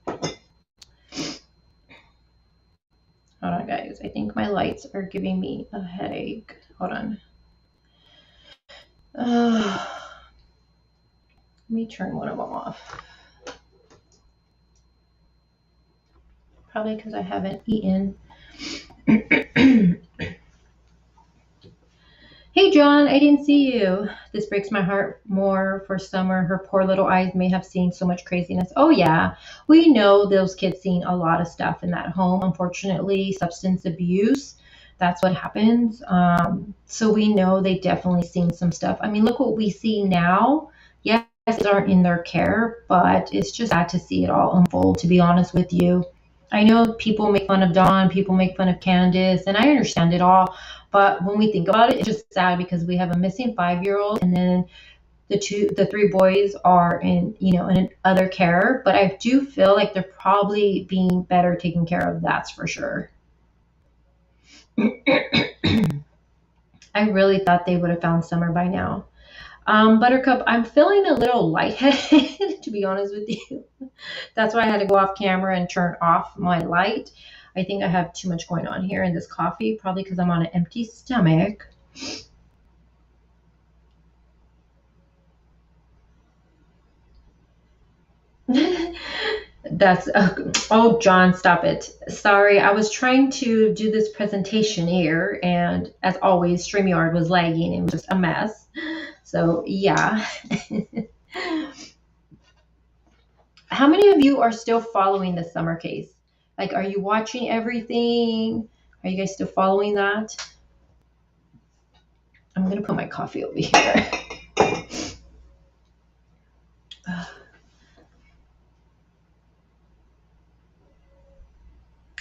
Hold on, guys. guys. I think my lights are giving me a headache. Hold on. Let me turn one of them off. Probably because I haven't eaten. Hey John, I didn't see you. This breaks my heart more for Summer. Her poor little eyes may have seen so much craziness. Oh yeah, we know those kids seen a lot of stuff in that home. Unfortunately, substance abuse. That's what happens. So we know they definitely seen some stuff. I mean, look what we see now. Yes, kids aren't in their care, but it's just sad to see it all unfold, to be honest with you. I know people make fun of Dawn, people make fun of Candace, and I understand it all. But when we think about it, it's just sad because we have a missing 5-year-old, and then the three boys are in other care. But I do feel like they're probably being better taken care of. That's for sure. I really thought they would have found Summer by now. Buttercup, I'm feeling a little lightheaded, to be honest with you. That's why I had to go off camera and turn off my light. I think I have too much going on here in this coffee, probably because I'm on an empty stomach. That's oh John, stop it. Sorry, I was trying to do this presentation here, and as always, StreamYard was lagging and was just a mess. So yeah. How many of you are still following the Summer case? Like, are you watching everything? Are you guys still following that? I'm gonna put my coffee over here.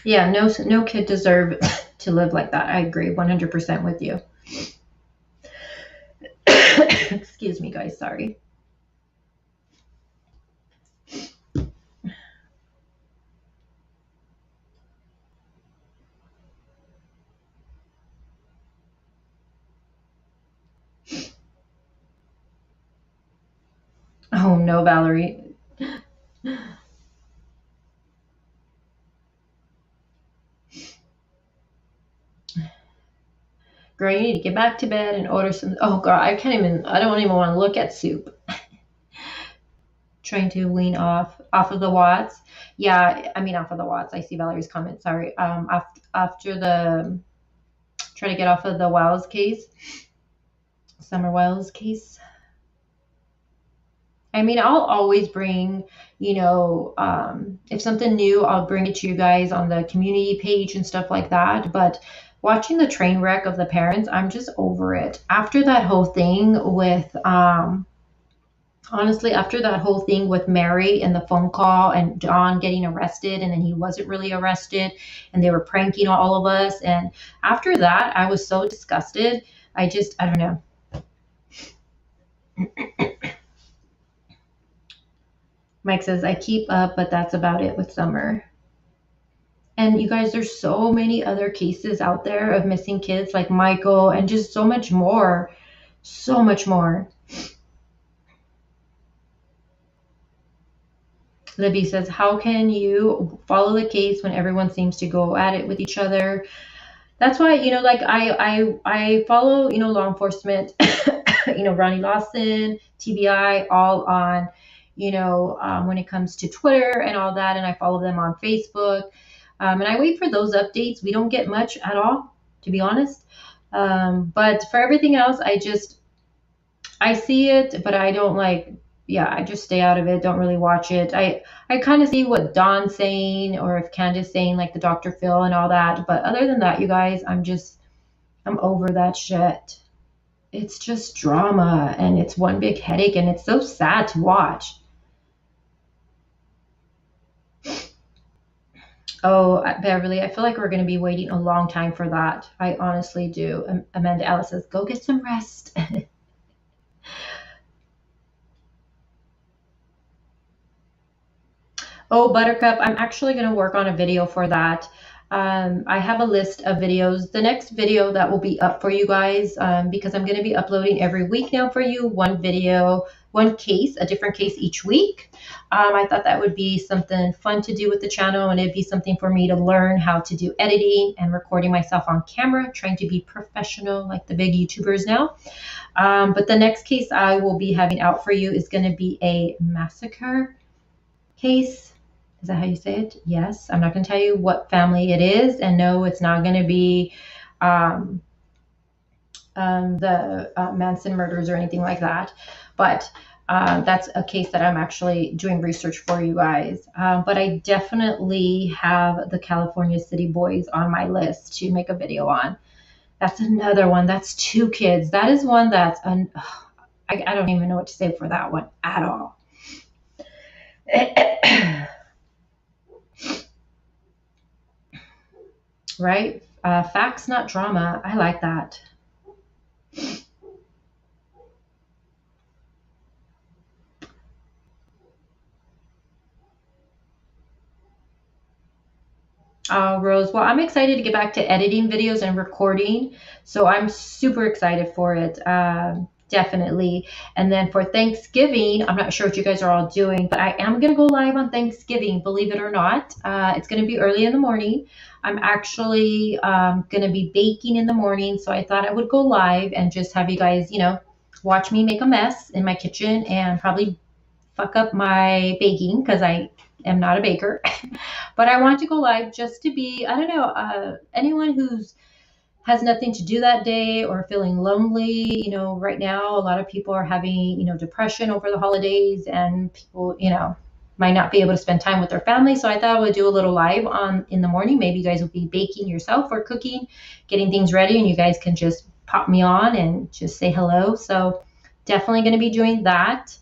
Yeah, no kid deserves to live like that. I agree 100% with you. Excuse me, guys. Sorry. Oh no, Valerie. Girl, you need to get back to bed and order some. Oh, girl, I don't even want to look at soup. Trying to wean off of the Watts. Yeah, I mean, off of the Watts. I see Valerie's comment. Sorry. After the, try to get off of the Wells case, Summer Wells case. I mean, I'll always bring, if something new, I'll bring it to you guys on the community page and stuff like that. But watching the train wreck of the parents, I'm just over it. After that whole thing with, honestly, after that whole thing with Mary and the phone call and John getting arrested, and then he wasn't really arrested, and they were pranking all of us. And after that, I was so disgusted. I don't know. Mike says, I keep up, but that's about it with Summer. And you guys, there's so many other cases out there of missing kids like Michael, and just so much more. So much more. Libby says, how can you follow the case when everyone seems to go at it with each other? That's why, like I follow, law enforcement, Ronnie Lawson, TBI, all on, when it comes to Twitter and all that. And I follow them on Facebook. And I wait for those updates. We don't get much at all, to be honest. But for everything else, I see it, but I don't I just stay out of it. Don't really watch it. I kind of see what Dawn's saying, or if Candace saying, like the Dr. Phil and all that. But other than that, you guys, I'm over that shit. It's just drama, and it's one big headache, and it's so sad to watch. Oh, Beverly, I feel like we're going to be waiting a long time for that. I honestly do. Amanda Alice says, go get some rest. Oh, Buttercup, I'm actually going to work on a video for that. I have a list of videos. The next video that will be up for you guys, because I'm going to be uploading every week now for you, one video. one case, a different case each week. I thought that would be something fun to do with the channel, and it'd be something for me to learn how to do editing and recording myself on camera, trying to be professional like the big YouTubers now. But the next case I will be having out for you is going to be a massacre case. Is that how you say it? Yes. I'm not going to tell you what family it is, and no, it's not going to be the Manson murders or anything like that. But that's a case that I'm actually doing research for you guys. But I definitely have the California City Boys on my list to make a video on. That's another one. That's 2 kids. That is one that's, I don't even know what to say for that one at all. Right? Facts, not drama. I like that. Rose, well, I'm excited to get back to editing videos and recording, so I'm super excited for it. Definitely. And then for Thanksgiving, I'm not sure what you guys are all doing, but I am going to go live on Thanksgiving, believe it or not. It's going to be early in the morning. I'm actually going to be baking in the morning, so I thought I would go live and just have you guys, watch me make a mess in my kitchen and probably fuck up my baking because I am not a baker. But I want to go live just to be, I don't know, anyone who's has nothing to do that day or feeling lonely. Right now, a lot of people are having, depression over the holidays, and people, might not be able to spend time with their family. So I thought I would do a little live in the morning. Maybe you guys will be baking yourself or cooking, getting things ready, and you guys can just pop me on and just say hello. So definitely going to be doing that.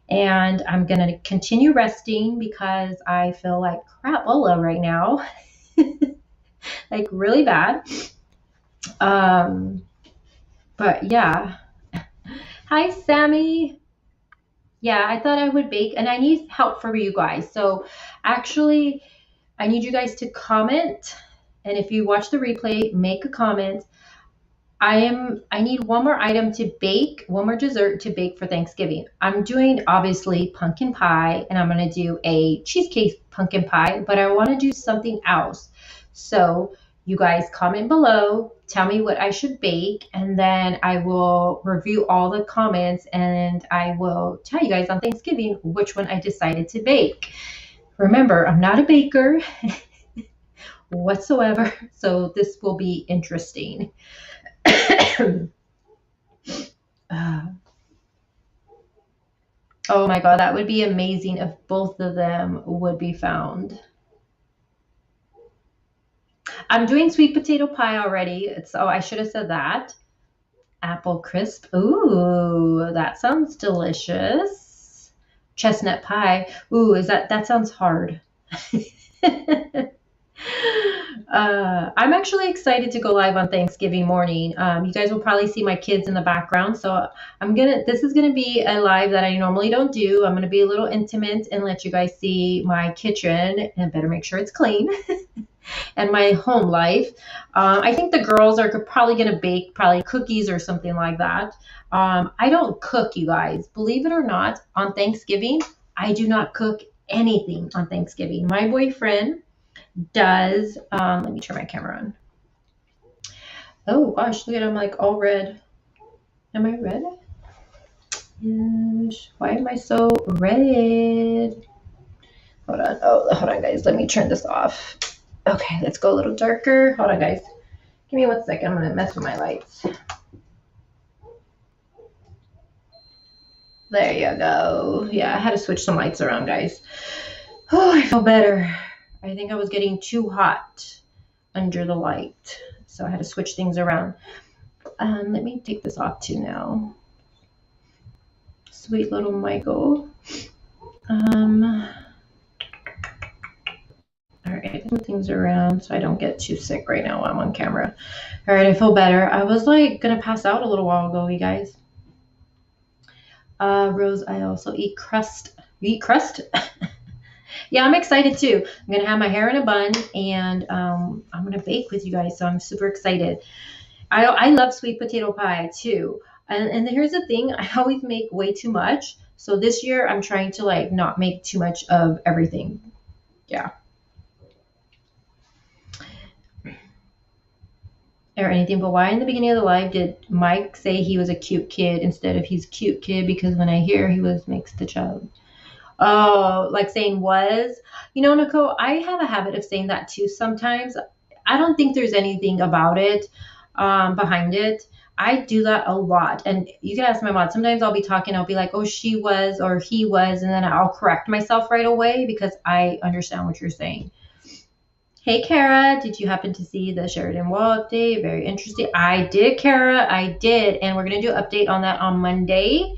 And I'm going to continue resting because I feel like crapola right now, like really bad. But yeah. Hi, Sammy. Yeah, I thought I would bake, and I need help from you guys. So actually, I need you guys to comment. And if you watch the replay, make a comment. I need one more item to bake, one more dessert to bake for Thanksgiving. I'm doing obviously pumpkin pie, and I'm going to do a cheesecake pumpkin pie, but I want to do something else. So you guys comment below, tell me what I should bake, and then I will review all the comments, and I will tell you guys on Thanksgiving which one I decided to bake. Remember, I'm not a baker whatsoever, so this will be interesting. Oh my God, that would be amazing if both of them would be found. I'm doing sweet potato pie already. I should have said that. Apple crisp. Ooh, that sounds delicious. Chestnut pie. Ooh, that sounds hard. I'm actually excited to go live on Thanksgiving morning. You guys will probably see my kids in the background. So this is gonna be a live that I normally don't do. I'm gonna be a little intimate and let you guys see my kitchen, and better make sure it's clean. And my home life. I think the girls are probably gonna bake cookies or something like that. I don't cook, you guys. Believe it or not, on Thanksgiving, I do not cook anything on Thanksgiving. My boyfriend does. Let me turn my camera on. Oh gosh, look at him, like all red. Am I red? Yes. Why am I so red? Hold on. Oh, hold on, guys. Let me turn this off. Okay, let's go a little darker. Hold on, guys. Give me 1 second. I'm gonna mess with my lights. There you go. Yeah, I had to switch some lights around, guys. Oh, I feel better. I think I was getting too hot under the light, so I had to switch things around. Let me take this off too now. Sweet little Michael. All right, move things around so I don't get too sick right now while I'm on camera. All right, I feel better. I was like gonna pass out a little while ago, you guys. Rose, I also eat crust. You eat crust? Yeah, I'm excited too. I'm gonna have my hair in a bun, and I'm gonna bake with you guys, so I'm super excited. I love sweet potato pie too. And here's the thing, I always make way too much. So this year I'm trying to like not make too much of everything. Yeah. Or anything. But why in the beginning of the live did Mike say he was a cute kid instead of he's a cute kid? Because when I hear he was makes the child. Oh, like saying was. You know, Nicole, I have a habit of saying that too sometimes. I don't think there's anything about it behind it. I do that a lot. And you can ask my mom. Sometimes I'll be talking, I'll be like, oh, she was or he was. And then I'll correct myself right away because I understand what you're saying. Hey, Kara, did you happen to see the Sheridan Wall update? Very interesting. I did, Kara. I did. And we're going to do an update on that on Monday.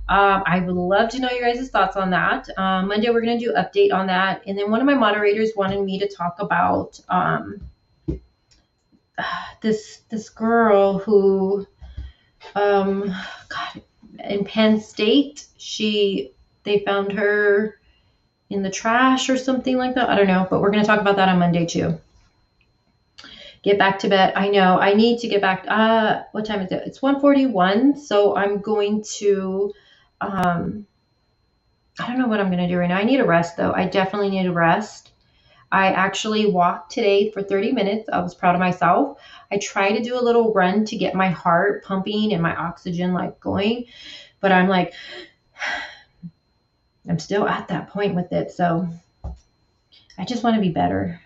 I would love to know your guys' thoughts on that. Monday, we're going to do an update on that. And then one of my moderators wanted me to talk about this girl who, God, in Penn State, they found her in the trash or something like that. I don't know, but we're going to talk about that on Monday too. Get back to bed. I know. I need to get back. What time is it? It's 1:41. So I'm going to. I don't know what I'm going to do right now. I need a rest though. I definitely need a rest. I actually walked today for 30 minutes. I was proud of myself. I try to do a little run to get my heart pumping and my oxygen like going, but I'm like, I'm still at that point with it. So I just want to be better.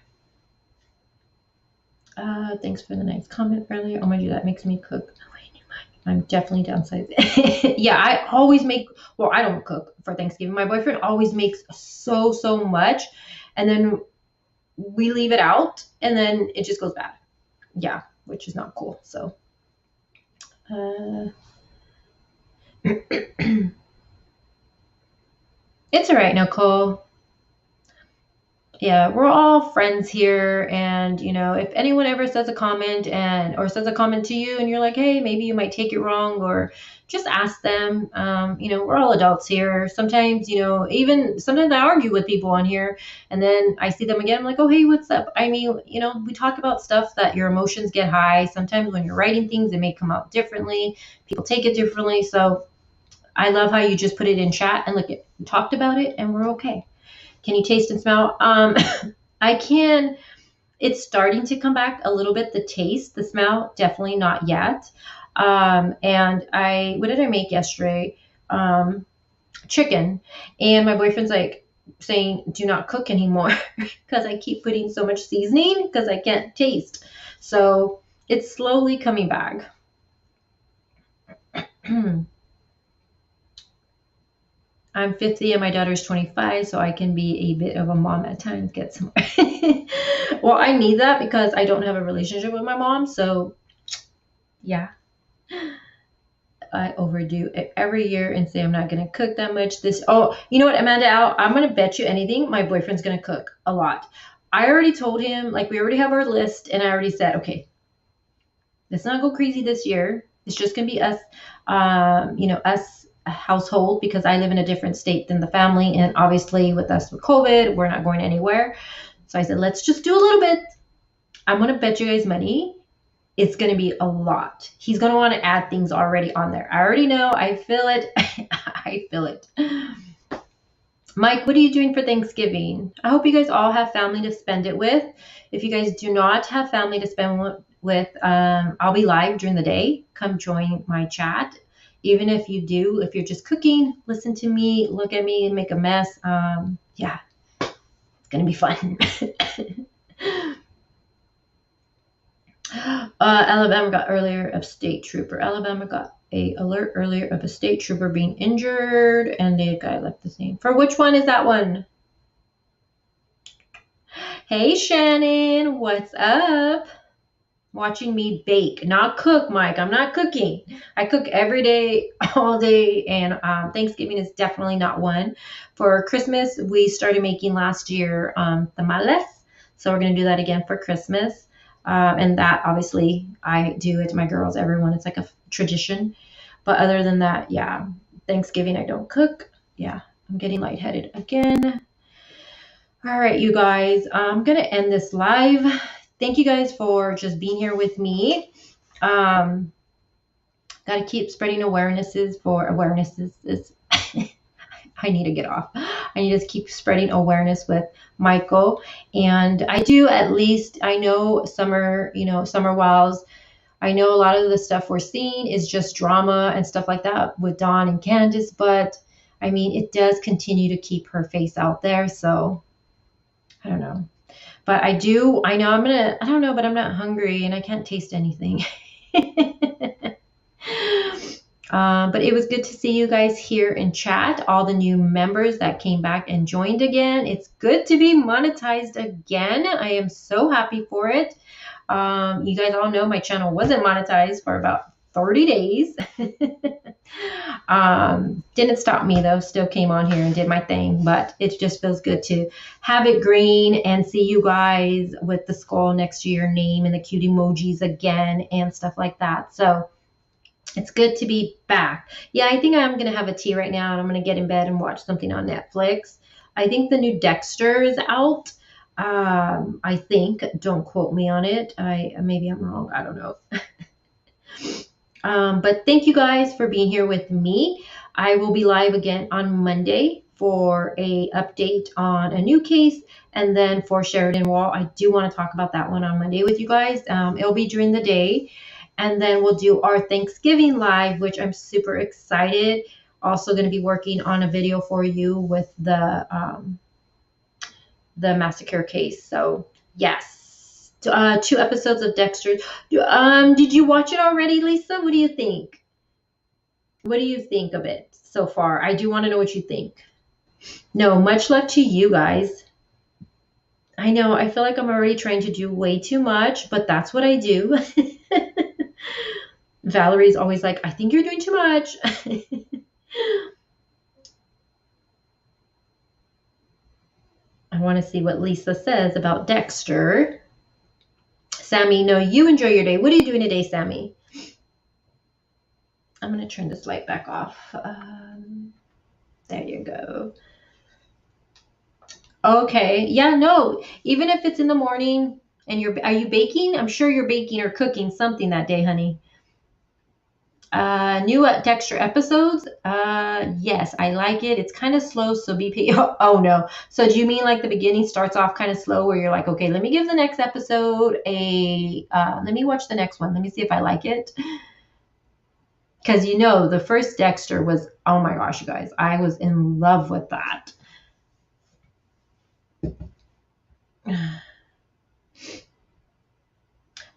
Thanks for the nice comment earlier. Oh my God, that makes me cook. I'm definitely downsizing. Yeah, I always make, well, I don't cook for Thanksgiving. My boyfriend always makes so much. And then we leave it out and then it just goes bad. Yeah, which is not cool. So, it's all right, Nicole. Yeah, we're all friends here. And, you know, if anyone ever says a comment or says a comment to you and you're like, hey, maybe you might take it wrong or just ask them. You know, we're all adults here. Sometimes, you know, even sometimes I argue with people on here and then I see them again. I'm like, oh, hey, what's up? I mean, you know, we talk about stuff that your emotions get high. Sometimes when you're writing things, it may come out differently. People take it differently. So I love how you just put it in chat and look, we talked about it and we're okay. Can you taste and smell? I can. It's starting to come back a little bit. The taste, the smell, definitely not yet. And what did I make yesterday? Chicken. And my boyfriend's like saying, do not cook anymore because I keep putting so much seasoning because I can't taste. So it's slowly coming back. I'm 50 and my daughter's 25, so I can be a bit of a mom at times, get some. Well, I need that because I don't have a relationship with my mom, so yeah. I overdo it every year and say I'm not going to cook that much. Oh, you know what, Amanda, I'm going to bet you anything my boyfriend's going to cook a lot. I already told him, like we already have our list, and I already said, okay, let's not go crazy this year. It's just going to be us, you know, us household because I live in a different state than the family. And obviously with us with COVID, we're not going anywhere. So I said, let's just do a little bit. I'm going to bet you guys money. It's going to be a lot. He's going to want to add things already on there. I already know. I feel it. I feel it. Mike, what are you doing for Thanksgiving? I hope you guys all have family to spend it with. If you guys do not have family to spend with, I'll be live during the day. Come join my chat. Even if you do, if you're just cooking, listen to me, look at me and make a mess. Yeah, it's going to be fun. Alabama got earlier of state trooper. Alabama got a alert earlier of a state trooper being injured, and the guy left the scene. For which one is that one? Hey, Shannon, what's up? Watching me bake, not cook, Mike. I'm not cooking. I cook every day, all day, and Thanksgiving is definitely not one. For Christmas, we started making last year tamales, so we're going to do that again for Christmas. And that, obviously, I do it to my girls, everyone. It's like a tradition. But other than that, yeah, Thanksgiving, I don't cook. Yeah, I'm getting lightheaded again. All right, you guys, I'm going to end this live. Thank you guys for just being here with me. Got to keep spreading awarenesses. I need to get off. I need to keep spreading awareness with Michael. And I do, at least I know Summer, Summer Wiles, I know a lot of the stuff we're seeing is just drama and stuff like that with Dawn and Candace, but I mean, it does continue to keep her face out there. So I don't know. But I know I don't know, but I'm not hungry and I can't taste anything. But it was good to see you guys here in chat, all the new members that came back and joined again. It's good to be monetized again. I am so happy for it. You guys all know my channel wasn't monetized for about 30 days. Didn't stop me though, still came on here and did my thing, but it just feels good to have it green and see you guys with the skull next to your name and the cute emojis again and stuff like that. So it's good to be back. Yeah, I think I'm going to have a tea right now and I'm going to get in bed and watch something on Netflix. I think the new Dexter is out. I think, don't quote me on it. Maybe I'm wrong. I don't know. But thank you guys for being here with me. I will be live again on Monday for a update on a new case. And then for Sheridan Wall, I do want to talk about that one on Monday with you guys. It'll be during the day. And then we'll do our Thanksgiving live, which I'm super excited. Also going to be working on a video for you with the massacre case. So yes, 2 episodes of Dexter. Did you watch it already, Lisa? What do you think? What do you think of it so far? I do want to know what you think. No, much love to you guys. I know, I feel like I'm already trying to do way too much, but that's what I do. Valerie's always like, I think you're doing too much. I want to see what Lisa says about Dexter. Sammy, no, you enjoy your day. What are you doing today, Sammy? I'm going to turn this light back off. There you go. Okay. Yeah, no, even if it's in the morning and are you baking? I'm sure you're baking or cooking something that day, honey. New Dexter episodes. Yes, I like it. It's kind of slow, so be patient. Oh no. So do you mean like the beginning starts off kind of slow where you're like, okay, let me give the next episode let me watch the next one. Let me see if I like it. Because the first Dexter was, oh my gosh, you guys, I was in love with that.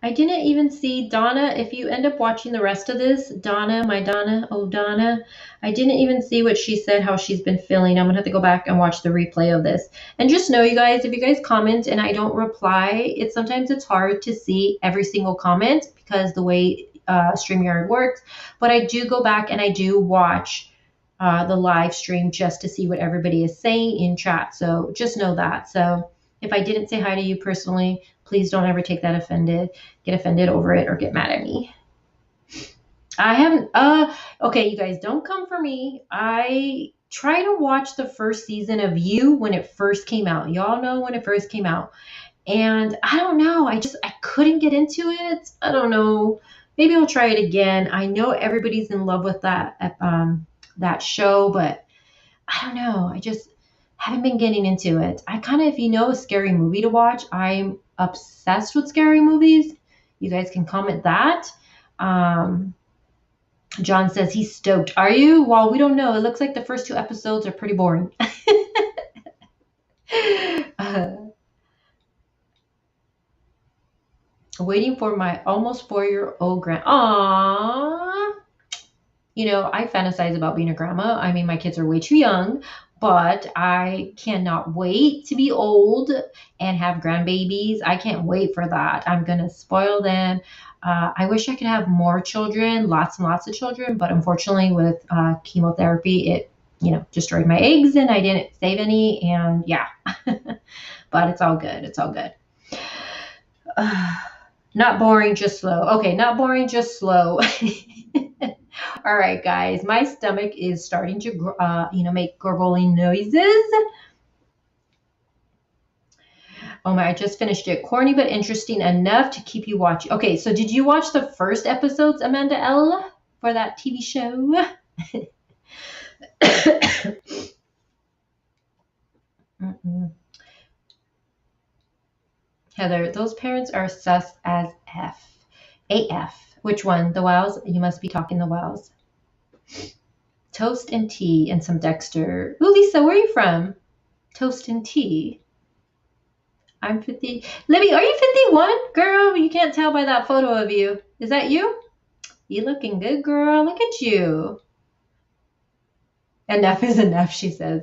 I didn't even see Donna. If you end up watching the rest of this, Donna, I didn't even see what she said, how she's been feeling. I'm going to have to go back and watch the replay of this. And just know, you guys, if you guys comment and I don't reply, sometimes it's hard to see every single comment because the way StreamYard works. But I do go back and I do watch the live stream just to see what everybody is saying in chat. So just know that. So if I didn't say hi to you personally, please don't ever get offended over it or get mad at me. I haven't, okay, you guys, don't come for me. I try to watch the first season of You when it first came out. Y'all know when it first came out. And I don't know, I couldn't get into it. I don't know. Maybe I'll try it again. I know everybody's in love with that show, but I don't know. I just haven't been getting into it. I kind of, if you know a scary movie to watch, I'm obsessed with scary movies. You guys can comment that. John says he's stoked. Are you? Well, we don't know. It looks like the first 2 episodes are pretty boring. Waiting for my almost 4-year-old Aww. I fantasize about being a grandma. I mean, my kids are way too young, but I cannot wait to be old and have grandbabies. I can't wait for that. I'm going to spoil them. I wish I could have more children, lots and lots of children, but unfortunately with chemotherapy, it, destroyed my eggs and I didn't save any, and yeah, but it's all good. It's all good. Not boring, just slow. Okay, not boring, just slow. All right, guys, my stomach is starting to, make gurgling noises. Oh my, I just finished it. Corny but interesting enough to keep you watching. Okay, so did you watch the first episodes, Amanda L., for that TV show? Mm-mm. Heather, those parents are sus as F. AF. Which one? The Wows? You must be talking the Wows. Toast and tea and some Dexter. Ooh, Lisa, where are you from? Toast and tea. I'm 50. Libby, are you 51? Girl, you can't tell by that photo of you. Is that you? You looking good, girl. Look at you. Enough is enough, she says.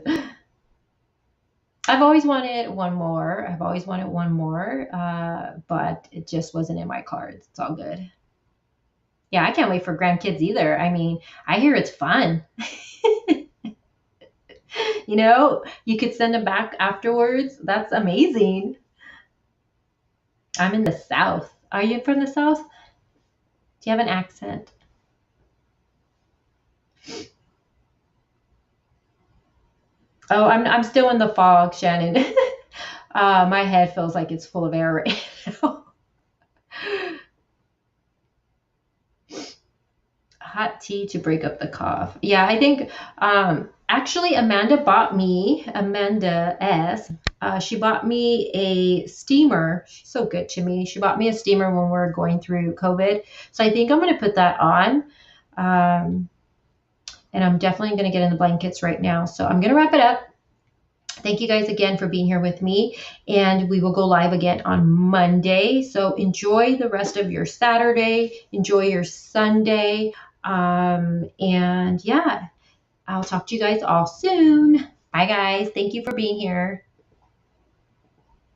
I've always wanted one more. I've always wanted one more, but it just wasn't in my cards. It's all good. Yeah, I can't wait for grandkids either. I mean, I hear it's fun. You know, you could send them back afterwards. That's amazing. I'm in the South. Are you from the South? Do you have an accent? Oh, I'm still in the fog, Shannon. My head feels like it's full of air right now. Hot tea to break up the cough. Yeah, I think actually Amanda S. She bought me a steamer. She's so good to me. She bought me a steamer when we were going through COVID. So I think I'm going to put that on. And I'm definitely going to get in the blankets right now. So I'm going to wrap it up. Thank you guys again for being here with me, and we will go live again on Monday. So enjoy the rest of your Saturday, enjoy your Sunday, and yeah, I'll talk to you guys all soon. Bye, guys. Thank you for being here.